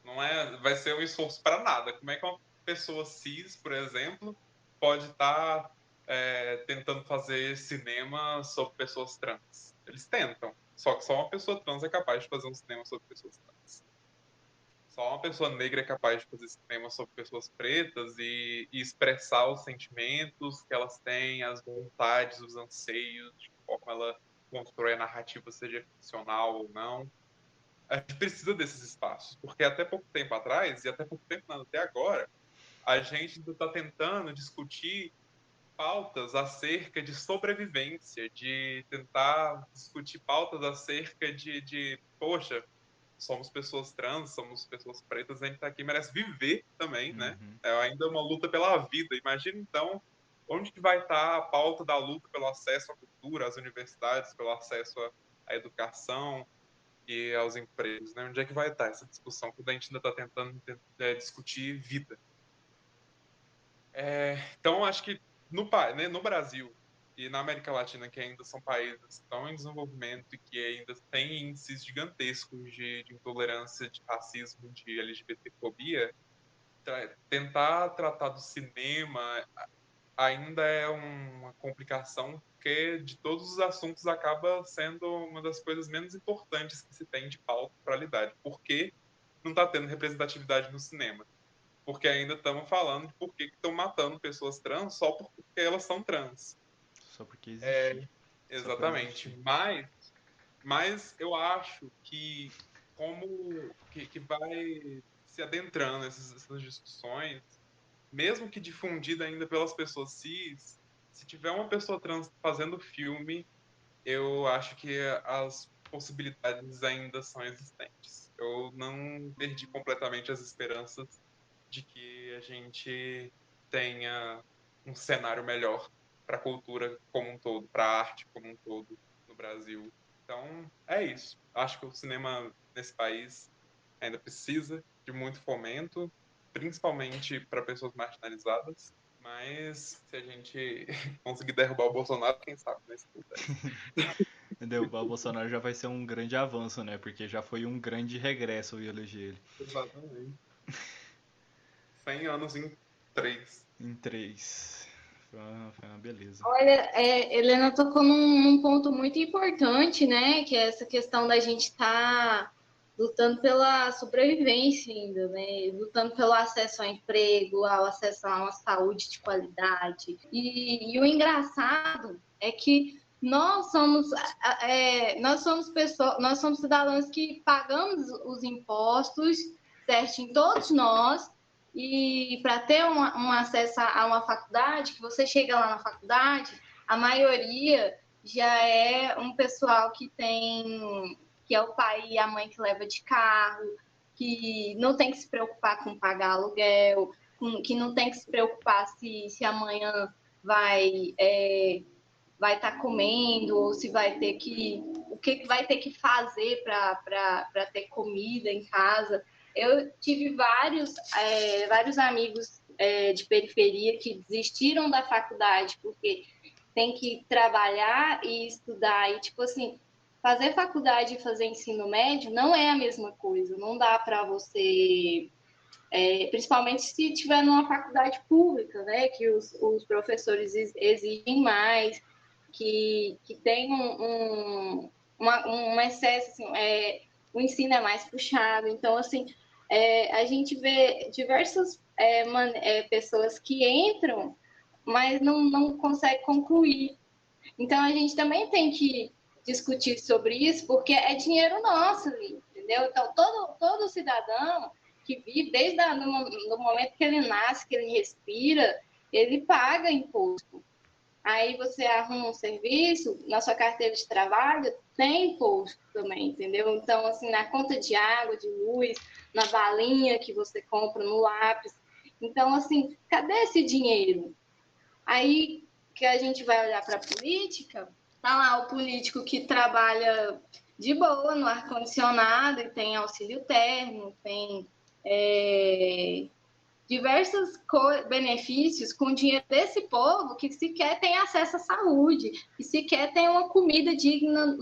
S2: Não é, vai ser um esforço para nada. Como é que uma pessoa cis, por exemplo, pode estar tentando fazer cinema sobre pessoas trans? Eles tentam. Só que só uma pessoa trans é capaz de fazer um cinema sobre pessoas trans. Só uma pessoa negra é capaz de fazer cinema sobre pessoas pretas e expressar os sentimentos que elas têm, as vontades, os anseios, de forma ela constrói a narrativa, seja ficcional ou não. A gente precisa desses espaços, porque até pouco tempo atrás, e até pouco tempo não, até agora, a gente está tentando discutir pautas acerca de sobrevivência, de tentar discutir pautas acerca poxa, somos pessoas trans, somos pessoas pretas, a gente está aqui, merece viver também, né?
S3: Uhum.
S2: É ainda uma luta pela vida. Imagina, então, onde que vai estar a pauta da luta pelo acesso à cultura, às universidades, pelo acesso à educação e aos empregos, né? Onde é que vai estar essa discussão quando a gente ainda está tentando discutir vida? Então, acho que no Brasil e na América Latina, que ainda são países que estão em desenvolvimento e que ainda têm índices gigantescos de intolerância, de racismo, de LGBTfobia, tentar tratar do cinema ainda é uma complicação, porque de todos os assuntos acaba sendo uma das coisas menos importantes que se tem de pauta para lidar. Por que não está tendo representatividade no cinema? Porque ainda estamos falando de por que estão matando pessoas trans só porque elas são trans.
S3: Só porque existir. Só por
S2: Exatamente.
S3: existir.
S2: Mas eu acho que como que vai se adentrando essas discussões, mesmo que difundida ainda pelas pessoas cis, se tiver uma pessoa trans fazendo filme, eu acho que as possibilidades ainda são existentes. Eu não perdi completamente as esperanças de que a gente tenha um cenário melhor para a cultura como um todo, para a arte como um todo no Brasil. Então, é isso. Acho que o cinema nesse país ainda precisa de muito fomento, principalmente para pessoas marginalizadas. Mas se a gente conseguir derrubar o Bolsonaro, quem sabe, né? Se puder.
S3: Derrubar o Bolsonaro já vai ser um grande avanço, né? Porque já foi um grande regresso eu eleger ele.
S2: Exatamente. 100 anos em 3.
S3: Em 3. Foi uma beleza.
S1: Olha, Helena tocou num ponto muito importante, né? Que é essa questão da gente estar lutando pela sobrevivência ainda, né? Lutando pelo acesso ao emprego, ao acesso a uma saúde de qualidade. E o engraçado é que nós somos pessoas, nós somos cidadãos que pagamos os impostos, certinho, todos nós. E para ter um acesso a uma faculdade, que você chega lá na faculdade, a maioria já é um pessoal que é o pai e a mãe que leva de carro, que não tem que se preocupar com pagar aluguel, que não tem que se preocupar se amanhã vai vai estar comendo, ou se vai ter o que vai ter que fazer para ter comida em casa. Eu tive vários amigos de periferia que desistiram da faculdade porque tem que trabalhar e estudar, e tipo assim, fazer faculdade e fazer ensino médio não é a mesma coisa, não dá para você, principalmente se tiver numa faculdade pública, né, que os professores exigem mais, que tem um excesso, assim, o ensino é mais puxado. Então, assim, a gente vê diversas pessoas que entram, mas não conseguem concluir. Então, a gente também tem que discutir sobre isso, porque é dinheiro nosso, entendeu? Então, todo cidadão que vive, desde no momento que ele nasce, que ele respira, ele paga imposto. Aí você arruma um serviço, na sua carteira de trabalho tem imposto também, entendeu? Então, assim, na conta de água, de luz, na balinha que você compra, no lápis. Então, assim, cadê esse dinheiro? Aí que a gente vai olhar para a política, tá lá o político que trabalha de boa no ar-condicionado e tem auxílio térmico, tem diversos benefícios com o dinheiro desse povo que sequer tem acesso à saúde, que sequer tem uma comida digna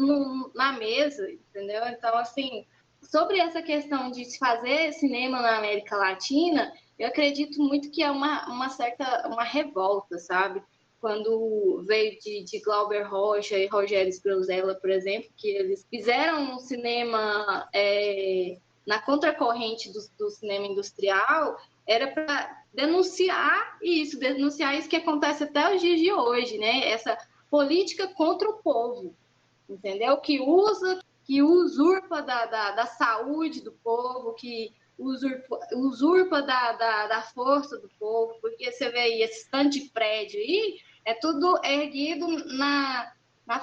S1: na mesa, entendeu? Então, assim, sobre essa questão de se fazer cinema na América Latina, eu acredito muito que é uma revolta, sabe? Quando veio de Glauber Rocha e Rogério Sgrozella, por exemplo, que eles fizeram um cinema na contracorrente do cinema industrial, era para denunciar isso que acontece até os dias de hoje, né? Essa política contra o povo, entendeu? Que usurpa da saúde do povo, que usurpa da força do povo, porque você vê aí esse tanto de prédio aí, é tudo erguido na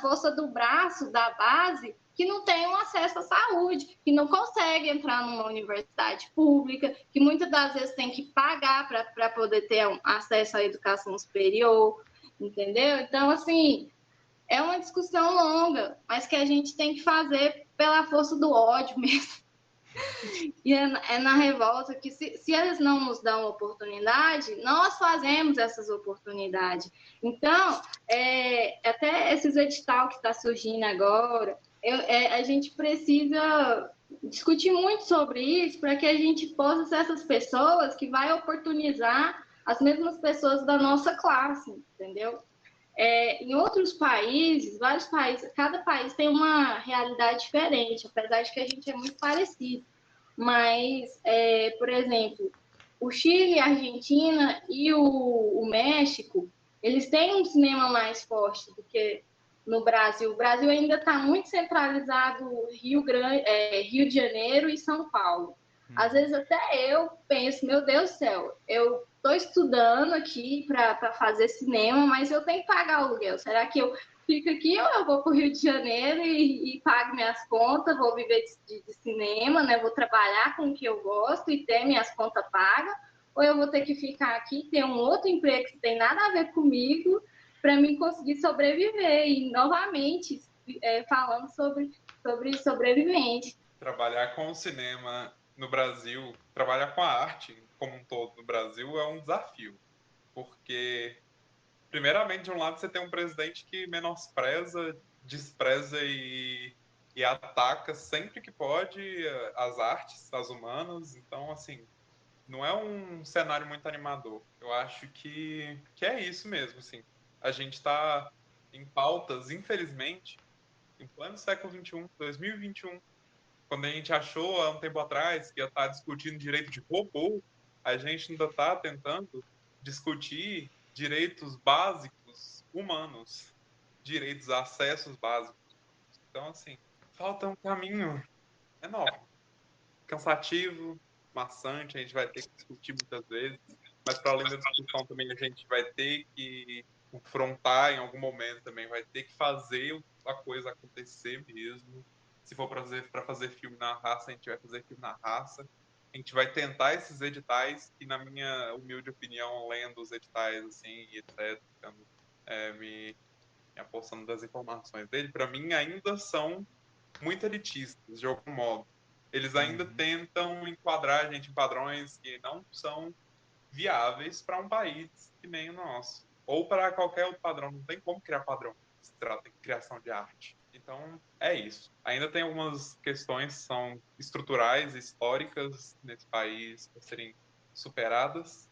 S1: força do braço, da base, que não tem um acesso à saúde, que não consegue entrar numa universidade pública, que muitas das vezes tem que pagar para poder ter acesso à educação superior, entendeu? Então, assim, é uma discussão longa, mas que a gente tem que fazer pela força do ódio mesmo. E é na revolta que, se eles não nos dão oportunidade, nós fazemos essas oportunidades. Então, até esses edital que está surgindo agora, a gente precisa discutir muito sobre isso para que a gente possa ser essas pessoas que vai oportunizar as mesmas pessoas da nossa classe, entendeu? Em outros países, vários países, cada país tem uma realidade diferente, apesar de que a gente é muito parecido. Mas, por exemplo, o Chile, a Argentina e o México, eles têm um cinema mais forte do que no Brasil. O Brasil ainda está muito centralizado Rio de Janeiro e São Paulo. Às vezes até eu penso, meu Deus do céu, eu estou estudando aqui para fazer cinema, mas eu tenho que pagar o aluguel. Será que eu fico aqui ou eu vou para o Rio de Janeiro e pago minhas contas, vou viver de cinema, né? Vou trabalhar com o que eu gosto e ter minhas contas pagas, ou eu vou ter que ficar aqui, ter um outro emprego que tem nada a ver comigo, para mim conseguir sobreviver. E, novamente, falando sobre sobrevivente.
S2: Trabalhar com o cinema no Brasil, trabalhar com a arte como um todo no Brasil é um desafio, porque primeiramente, de um lado, você tem um presidente que menospreza, despreza e ataca sempre que pode as artes, as humanas. Então, assim, não é um cenário muito animador. Eu acho que é isso mesmo, assim. A gente está em pautas, infelizmente, em pleno século XXI, 2021, quando a gente achou há um tempo atrás que ia estar discutindo direito de robô, a gente ainda está tentando discutir direitos básicos humanos, direitos a acessos básicos. Então, assim, falta um caminho enorme, cansativo, maçante, a gente vai ter que discutir muitas vezes, mas para além da discussão também a gente vai ter que confrontar em algum momento também, vai ter que fazer a coisa acontecer mesmo. Se for para fazer filme na raça, a gente vai fazer filme na raça. A gente vai tentar esses editais, que na minha humilde opinião, lendo os editais, assim, e etc., me apossando das informações dele, para mim ainda são muito elitistas, de algum modo. Eles ainda tentam enquadrar a gente em padrões que não são viáveis para um país que nem o nosso. Ou para qualquer outro padrão. Não tem como criar padrão. Se trata de criação de arte. Então, é isso. Ainda tem algumas questões que são estruturais, históricas nesse país para serem superadas,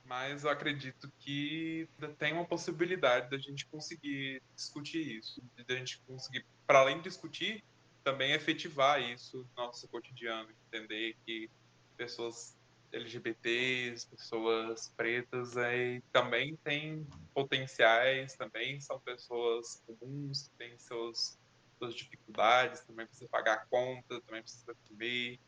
S2: mas eu acredito que ainda tem uma possibilidade da gente conseguir discutir isso, da gente conseguir, para além de discutir, também efetivar isso no nosso cotidiano, entender que pessoas LGBTs, pessoas pretas aí também têm potenciais, também são pessoas comuns, têm suas dificuldades, também precisa pagar conta, também precisa comer,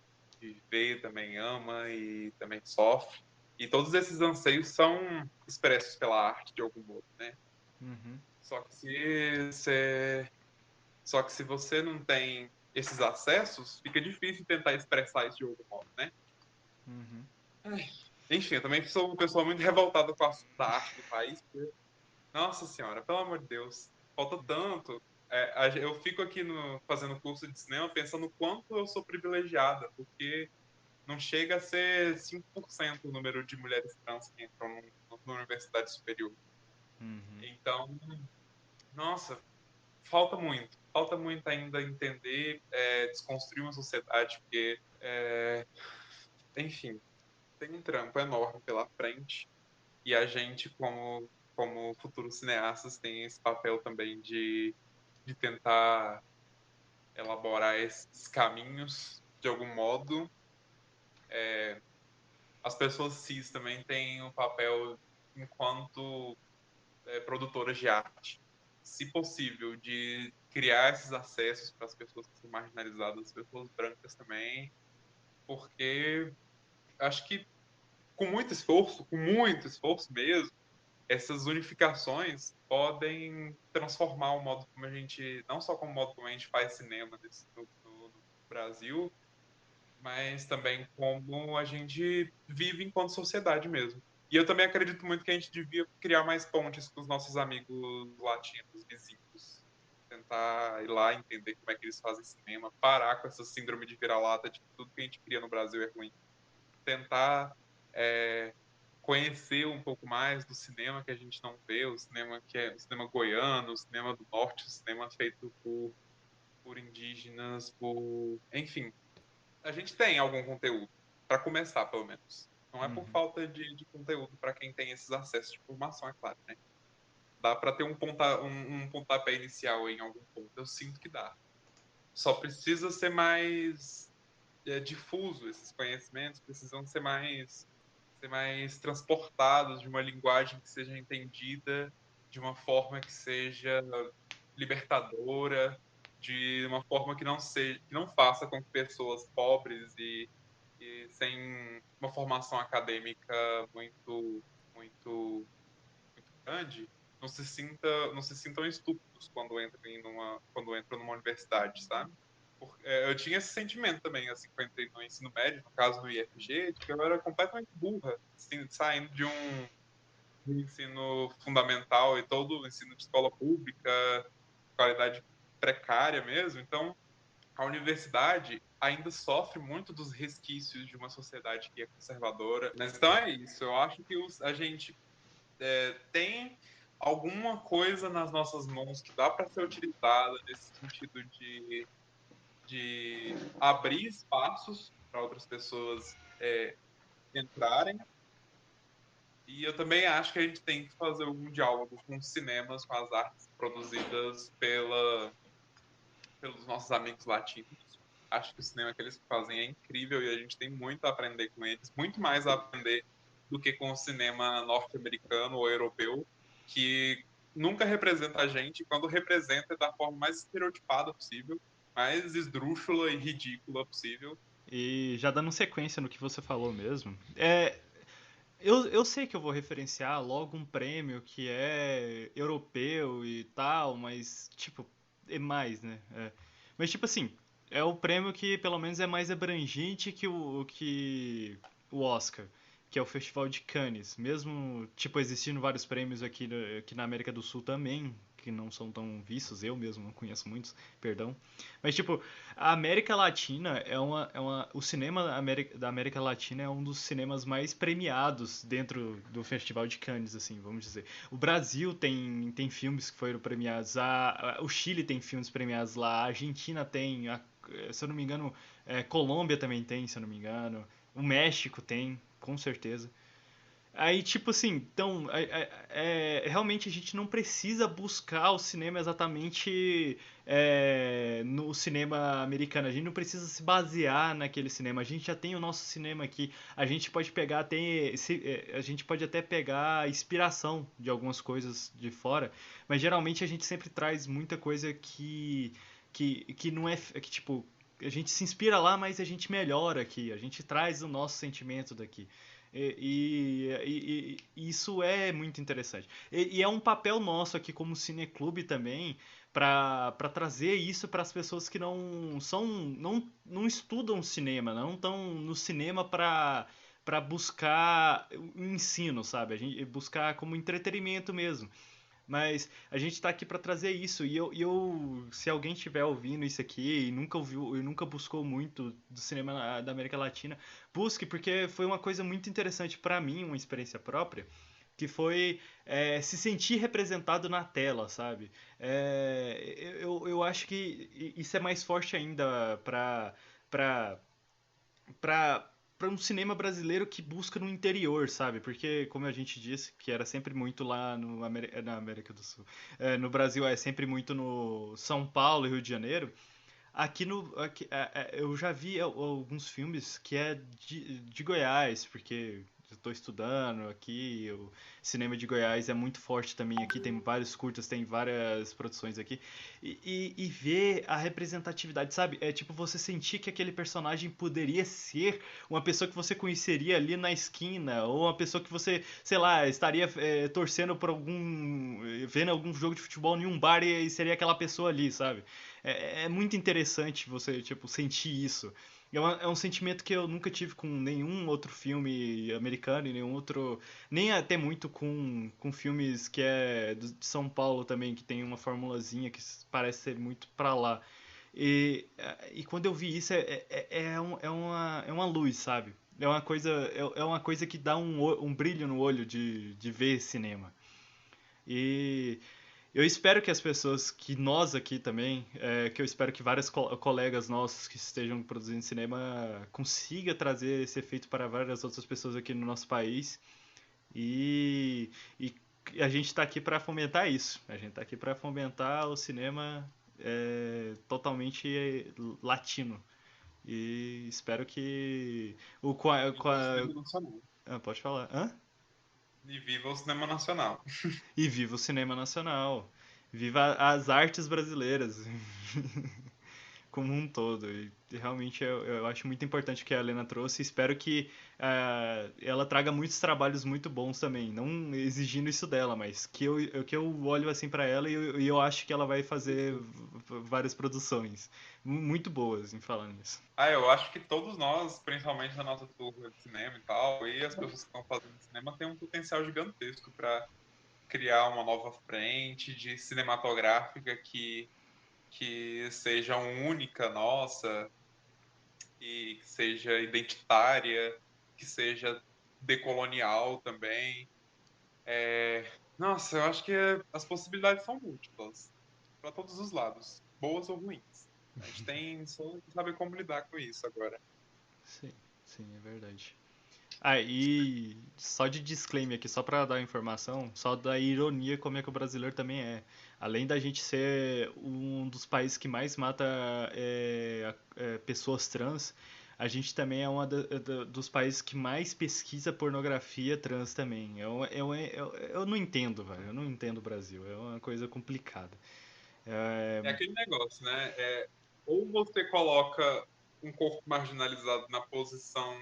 S2: viver, também ama e também sofre. E todos esses anseios são expressos pela arte de algum modo, né?
S3: Uhum.
S2: Só que se você não tem esses acessos, fica difícil tentar expressar isso de algum modo, né?
S3: Uhum.
S2: Enfim, eu também sou uma pessoa muito revoltada com a da arte do país, porque, nossa senhora, pelo amor de Deus, falta tanto. Eu fico aqui fazendo curso de cinema pensando o quanto eu sou privilegiada, porque não chega a ser 5% o número de mulheres trans que entram numa universidade superior.
S3: Uhum.
S2: Então, nossa, falta muito ainda entender, desconstruir uma sociedade, porque, enfim, tem um trampo enorme pela frente, e a gente, como futuros cineastas, tem esse papel também de tentar elaborar esses caminhos de algum modo. As pessoas cis também têm um papel enquanto produtoras de arte, se possível, de criar esses acessos para as pessoas que são marginalizadas, as pessoas brancas também, porque acho que com muito esforço mesmo, essas unificações podem transformar o modo como a gente, não só como o modo como a gente faz cinema no Brasil, mas também como a gente vive enquanto sociedade mesmo. E eu também acredito muito que a gente devia criar mais pontes com os nossos amigos latinos, vizinhos. Tentar ir lá entender como é que eles fazem cinema, parar com essa síndrome de vira-lata de que tudo que a gente cria no Brasil é ruim. Tentar conhecer um pouco mais do cinema que a gente não vê, o cinema que é o cinema goiano, o cinema do norte, o cinema feito por indígenas, enfim, a gente tem algum conteúdo, para começar, pelo menos. Não é por
S3: Uhum.
S2: falta de conteúdo para quem tem esses acessos de informação, é claro, né? Dá para ter um pontapé inicial em algum ponto. Eu sinto que dá. Só precisa ser mais difuso, esses conhecimentos precisam ser mais transportados de uma linguagem que seja entendida de uma forma que seja libertadora, de uma forma que não faça com que pessoas pobres e sem uma formação acadêmica muito muito muito grande não se sintam estúpidos quando entram numa universidade, sabe? Eu tinha esse sentimento também, assim, quando eu entrei no ensino médio, no caso no IFG, de que eu era completamente burra, assim, saindo de um ensino fundamental e todo o ensino de escola pública, qualidade precária mesmo. Então, a universidade ainda sofre muito dos resquícios de uma sociedade que é conservadora. Mas então é isso. Eu acho que a gente tem alguma coisa nas nossas mãos que dá para ser utilizada nesse sentido de abrir espaços para outras pessoas entrarem. E eu também acho que a gente tem que fazer algum diálogo com os cinemas, com as artes produzidas pelos nossos amigos latinos. Acho que o cinema que eles fazem é incrível e a gente tem muito a aprender com eles, muito mais a aprender do que com o cinema norte-americano ou europeu, que nunca representa a gente, e quando representa é da forma mais estereotipada possível, mais esdrúxula e ridícula possível.
S3: E já dando sequência no que você falou mesmo, Eu sei que eu vou referenciar logo um prêmio que é europeu e tal, mas, tipo, é mais, né? Mas, tipo assim, é o prêmio que pelo menos é mais abrangente que o Oscar, que é o Festival de Cannes. Mesmo, tipo, existindo vários prêmios aqui na América do Sul também, que não são tão vistos, eu mesmo não conheço muitos, perdão. Mas, tipo, a América Latina o cinema da América Latina é um dos cinemas mais premiados dentro do Festival de Cannes, assim, vamos dizer. O Brasil tem filmes que foram premiados, o Chile tem filmes premiados lá, a Argentina tem, se eu não me engano, Colômbia também tem, se eu não me engano, o México tem, com certeza. Aí, tipo assim, então, realmente a gente não precisa buscar o cinema exatamente no cinema americano. A gente não precisa se basear naquele cinema. A gente já tem o nosso cinema aqui. A gente pode pegar a gente pode até pegar inspiração de algumas coisas de fora, mas geralmente a gente sempre traz muita coisa que não é, que tipo, a gente se inspira lá, mas a gente melhora aqui. A gente traz o nosso sentimento daqui. E isso é muito interessante. E é um papel nosso aqui como cineclube também para trazer isso para as pessoas que não estudam cinema, não estão no cinema para buscar o ensino, sabe? A gente buscar como entretenimento mesmo. Mas a gente tá aqui para trazer isso. Se alguém estiver ouvindo isso aqui e nunca ouviu e nunca buscou muito do cinema da América Latina, busque, porque foi uma coisa muito interessante para mim, uma experiência própria, que foi se sentir representado na tela, sabe? Eu acho que isso é mais forte ainda para para para um cinema brasileiro que busca no interior, sabe? Porque, como a gente disse, que era sempre muito lá na América do Sul. No Brasil é sempre muito no São Paulo e Rio de Janeiro. Eu já vi alguns filmes que é de Goiás, porque eu estou estudando aqui, o cinema de Goiás é muito forte também aqui, tem vários curtas, tem várias produções aqui. E ver a representatividade, sabe? É tipo você sentir que aquele personagem poderia ser uma pessoa que você conheceria ali na esquina, ou uma pessoa que você, sei lá, estaria torcendo por vendo algum jogo de futebol em um bar e seria aquela pessoa ali, sabe? É muito interessante você, tipo, sentir isso. É um sentimento que eu nunca tive com nenhum outro filme americano e nenhum outro. Nem até muito com filmes que é de São Paulo também, que tem uma formulazinha que parece ser muito pra lá. E quando eu vi isso, é uma luz, sabe? É uma coisa que dá um brilho no olho de ver cinema. E eu espero que as pessoas, que nós aqui também, que eu espero que vários colegas nossos que estejam produzindo cinema consiga trazer esse efeito para várias outras pessoas aqui no nosso país. E, e a gente está aqui para fomentar isso. A gente está aqui para fomentar o cinema totalmente latino. E espero que pode falar. Hã?
S2: E viva o cinema nacional.
S3: E viva o cinema nacional. Viva as artes brasileiras. Como um todo. E realmente eu acho muito importante o que a Helena trouxe. Espero que ela traga muitos trabalhos muito bons também. Não exigindo isso dela, mas que eu olho assim para ela e eu acho que ela vai fazer várias produções muito boas em falando nisso.
S2: Eu acho que todos nós, principalmente na nossa turma de cinema e tal, e as pessoas que estão fazendo cinema, têm um potencial gigantesco para criar uma nova frente de cinematográfica que seja única nossa e que seja identitária, que seja decolonial também. Nossa, eu acho que as possibilidades são múltiplas para todos os lados, boas ou ruins. A gente tem só que saber como lidar com isso agora.
S3: Sim, sim, é verdade. E só de disclaimer aqui, só pra dar informação, só da ironia como é que o brasileiro também é. Além da gente ser um dos países que mais mata pessoas trans, a gente também é dos países que mais pesquisa pornografia trans também. Eu não entendo, velho. Eu não entendo o Brasil. É uma coisa complicada.
S2: É aquele negócio, né? Ou você coloca um corpo marginalizado na posição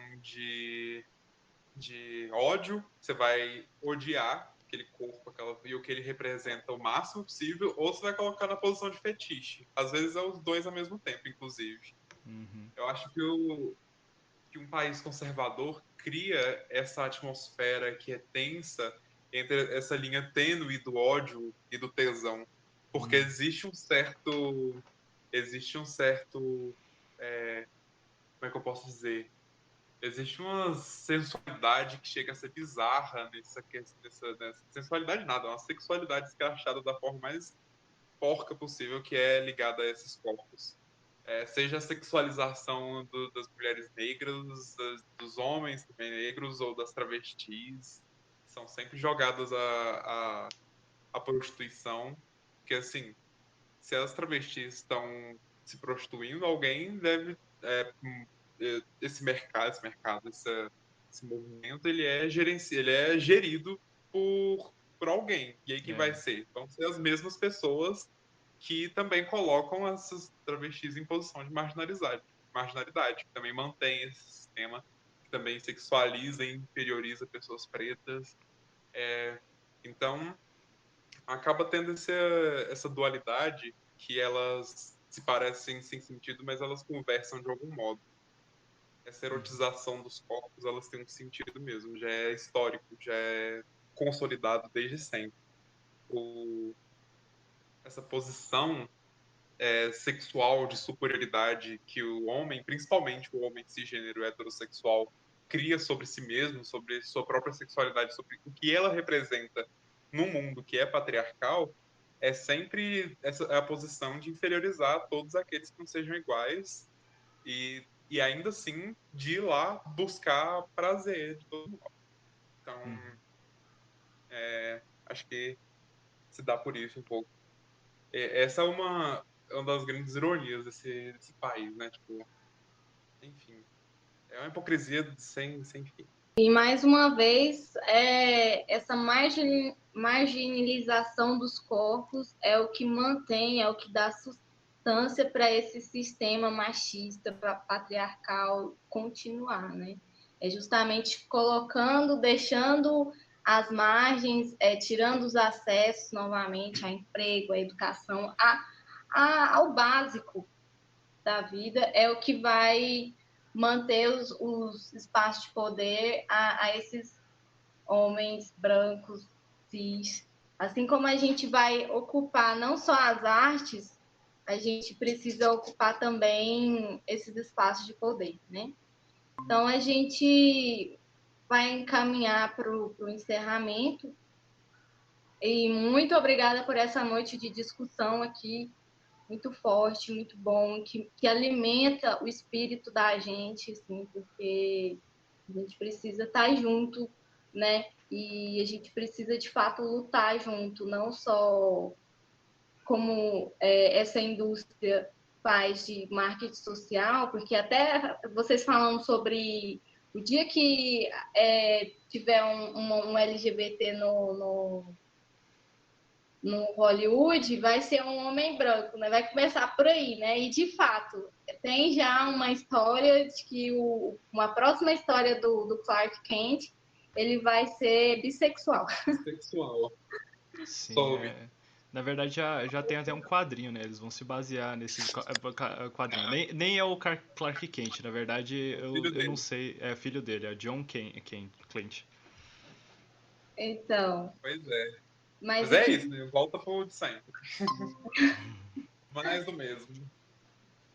S2: de ódio, você vai odiar aquele corpo e o que ele representa o máximo possível, ou você vai colocar na posição de fetiche. Às vezes é os dois ao mesmo tempo, inclusive.
S3: Uhum.
S2: Eu acho que um país conservador cria essa atmosfera que é tensa entre essa linha tênue do ódio e do tesão, porque existe um certo, como é que eu posso dizer? Existe uma sensualidade que chega a ser bizarra nessa sensualidade nada, uma sexualidade escrachada da forma mais porca possível que é ligada a esses corpos. Seja a sexualização das mulheres negras, dos homens também negros ou das travestis, são sempre jogadas à prostituição, porque assim, se as travestis estão se prostituindo, alguém deve esse movimento, ele é gerido por alguém. E aí quem vai
S3: É.
S2: ser? Vão ser as mesmas pessoas que também colocam essas travestis em posição de marginalidade, que também mantém esse sistema, que também sexualiza e inferioriza pessoas pretas. Então, acaba tendo essa dualidade que elas se parecem sem sentido, mas elas conversam de algum modo. Essa erotização dos corpos, elas têm um sentido mesmo, já é histórico, já é consolidado desde sempre. Essa posição sexual de superioridade que o homem, principalmente o homem cisgênero heterossexual, cria sobre si mesmo, sobre sua própria sexualidade, sobre o que ela representa num mundo que é patriarcal, é sempre a posição de inferiorizar todos aqueles que não sejam iguais e ainda assim de ir lá buscar prazer de todo mundo. Então, acho que se dá por isso um pouco. Essa é uma das grandes ironias desse país, né? Tipo, enfim, é uma hipocrisia sem fim.
S1: E mais uma vez, essa marginalização dos corpos é o que mantém, é o que dá sustância para esse sistema machista, patriarcal continuar, né? É justamente colocando, deixando as margens, tirando os acessos novamente a emprego, a educação, ao básico da vida, é o que vai manter os espaços de poder a esses homens brancos, cis. Assim como a gente vai ocupar não só as artes, a gente precisa ocupar também esses espaços de poder, né? Então, a gente vai encaminhar para o encerramento. E muito obrigada por essa noite de discussão aqui, muito forte, muito bom, que alimenta o espírito da gente, assim, porque a gente precisa estar junto, né? E a gente precisa, de fato, lutar junto, não só como essa indústria faz de marketing social, porque até vocês falando sobre o dia que tiver um LGBT no Hollywood, vai ser um homem branco, né? Vai começar por aí, né? E de fato, tem já uma história de que uma próxima história do Clark Kent, ele vai ser bissexual.
S2: Sexual.
S3: Sim, na verdade já tem até um quadrinho, né? Eles vão se basear nesse quadrinho. Nem é o Clark Kent, na verdade eu não sei, é filho dele, é John Kent.
S1: Então.
S2: Pois é.
S1: Mas
S2: é isso, né? Volta pro de sempre. Mais do mesmo.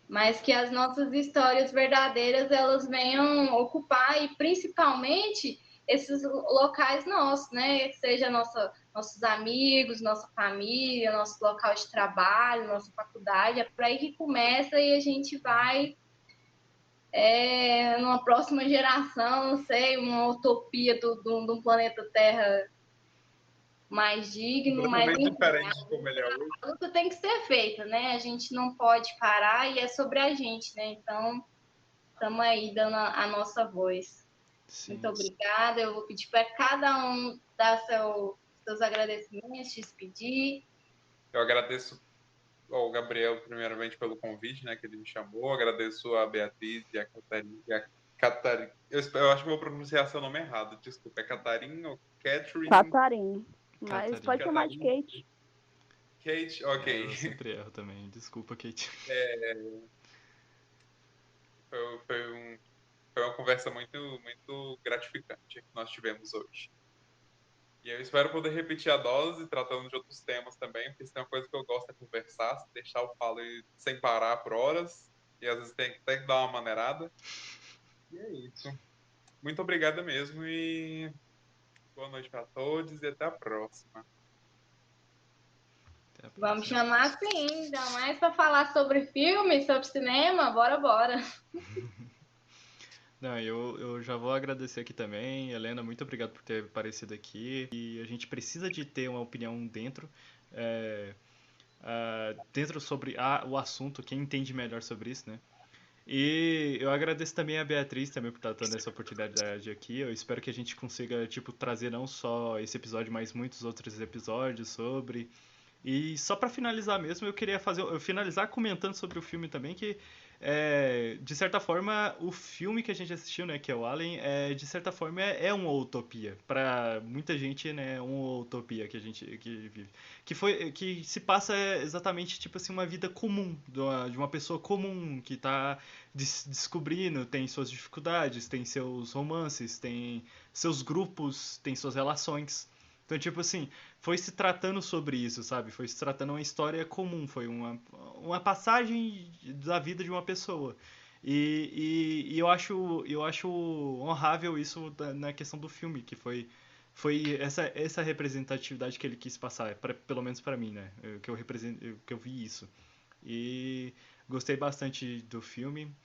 S1: Mas que as nossas histórias verdadeiras elas venham ocupar e principalmente esses locais nossos, né? Seja nossos amigos, nossa família, nosso local de trabalho, nossa faculdade, é por aí que começa e a gente vai numa próxima geração, não sei, uma utopia do planeta Terra mais digno, mais
S2: completamente diferente de como ele é hoje.
S1: a luta tem que ser feita, né? A gente não pode parar e é sobre a gente, né? Então, estamos aí dando a nossa voz.
S3: Sim.
S1: Muito obrigada. Eu vou pedir para cada um dar seus agradecimentos, se despedir.
S2: Eu agradeço ao Gabriel, primeiramente, pelo convite, né, que ele me chamou. Agradeço a Beatriz e a Catarina, Catarina. Eu acho que vou pronunciar seu nome errado. Desculpa, é Catarina ou Catherine?
S4: Catarina. Mas
S3: Catarina.
S4: pode chamar de
S2: Catarina.
S4: Kate.
S2: Kate, ok.
S3: Eu sempre erro também. Desculpa, Kate.
S2: Foi uma conversa muito, muito gratificante que nós tivemos hoje. E eu espero poder repetir a dose, tratando de outros temas também, porque se tem uma coisa que eu gosto é conversar, deixar o falo sem parar por horas, e às vezes tem até que dar uma maneirada. E é isso. Muito obrigado mesmo e boa noite para todos e até a próxima.
S3: Até a
S1: Vamos
S3: próxima.
S1: chamar sim, ainda mais para falar sobre filme, sobre cinema, bora.
S3: Não, eu já vou agradecer aqui também. Helena, muito obrigado por ter aparecido aqui. E a gente precisa de ter uma opinião dentro sobre o assunto, quem entende melhor sobre isso, né? E eu agradeço também a Beatriz também por estar dando essa oportunidade aqui. Eu espero que a gente consiga, tipo, trazer não só esse episódio, mas muitos outros episódios sobre. E só pra finalizar mesmo, eu queria finalizar comentando sobre o filme também, que de certa forma o filme que a gente assistiu, né, que é o Alien, de certa forma é uma utopia. Pra muita gente, né, é uma utopia que a gente vive. Que se passa exatamente tipo assim uma vida comum de uma pessoa comum que tá descobrindo, tem suas dificuldades, tem seus romances, tem seus grupos, tem suas relações. Então, tipo assim, foi se tratando sobre isso, sabe? Foi se tratando uma história comum, foi uma passagem da vida de uma pessoa. E eu acho honrável isso na questão do filme, que foi essa representatividade que ele quis passar, pelo menos para mim, né? Que eu vi isso. E gostei bastante do filme.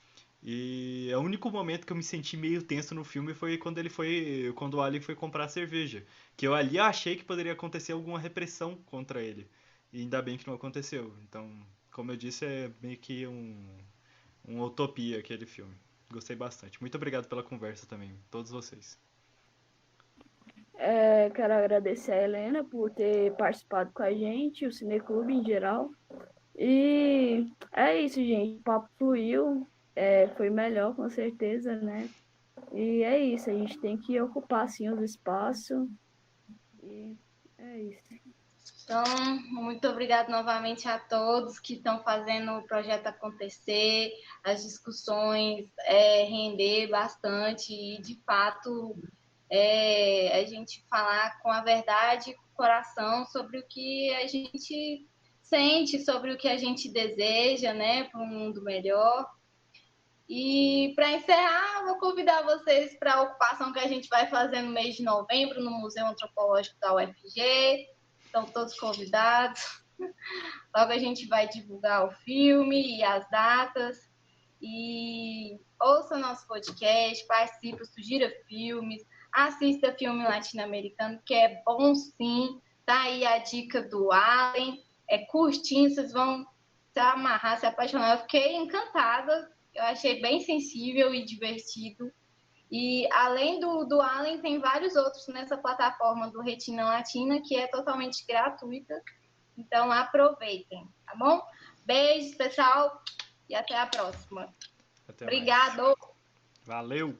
S3: E o único momento que eu me senti meio tenso no filme foi quando o Alien foi comprar cerveja, que eu ali achei que poderia acontecer alguma repressão contra ele. E ainda bem que não aconteceu. Então, como eu disse, é meio que uma utopia aquele filme. Gostei bastante. Muito obrigado pela conversa também, todos vocês.
S4: Quero agradecer a Helena por ter participado com a gente, o Cineclube em geral. E é isso, gente. O papo fluiu, foi melhor, com certeza, né? E é isso, a gente tem que ocupar, assim, os espaços. E é isso.
S1: Então, muito obrigado novamente a todos que estão fazendo o projeto acontecer, as discussões render bastante e, de fato, a gente falar com a verdade, com o coração sobre o que a gente sente, sobre o que a gente deseja, né, para um mundo melhor. E para encerrar, vou convidar vocês para a ocupação que a gente vai fazer no mês de novembro no Museu Antropológico da UFG. Estão todos convidados. Logo a gente vai divulgar o filme e as datas. E ouça nosso podcast, participe, sugira filmes, assista filme latino-americano, que é bom sim. Tá aí a dica do Allen. É curtinho, vocês vão se amarrar, se apaixonar. Eu fiquei encantada. Eu achei bem sensível e divertido. E além do Allen, tem vários outros nessa plataforma do Retina Latina, que é totalmente gratuita. Então aproveitem, tá bom? Beijos, pessoal, e até a próxima.
S3: Até mais.
S1: Obrigado!
S3: Valeu!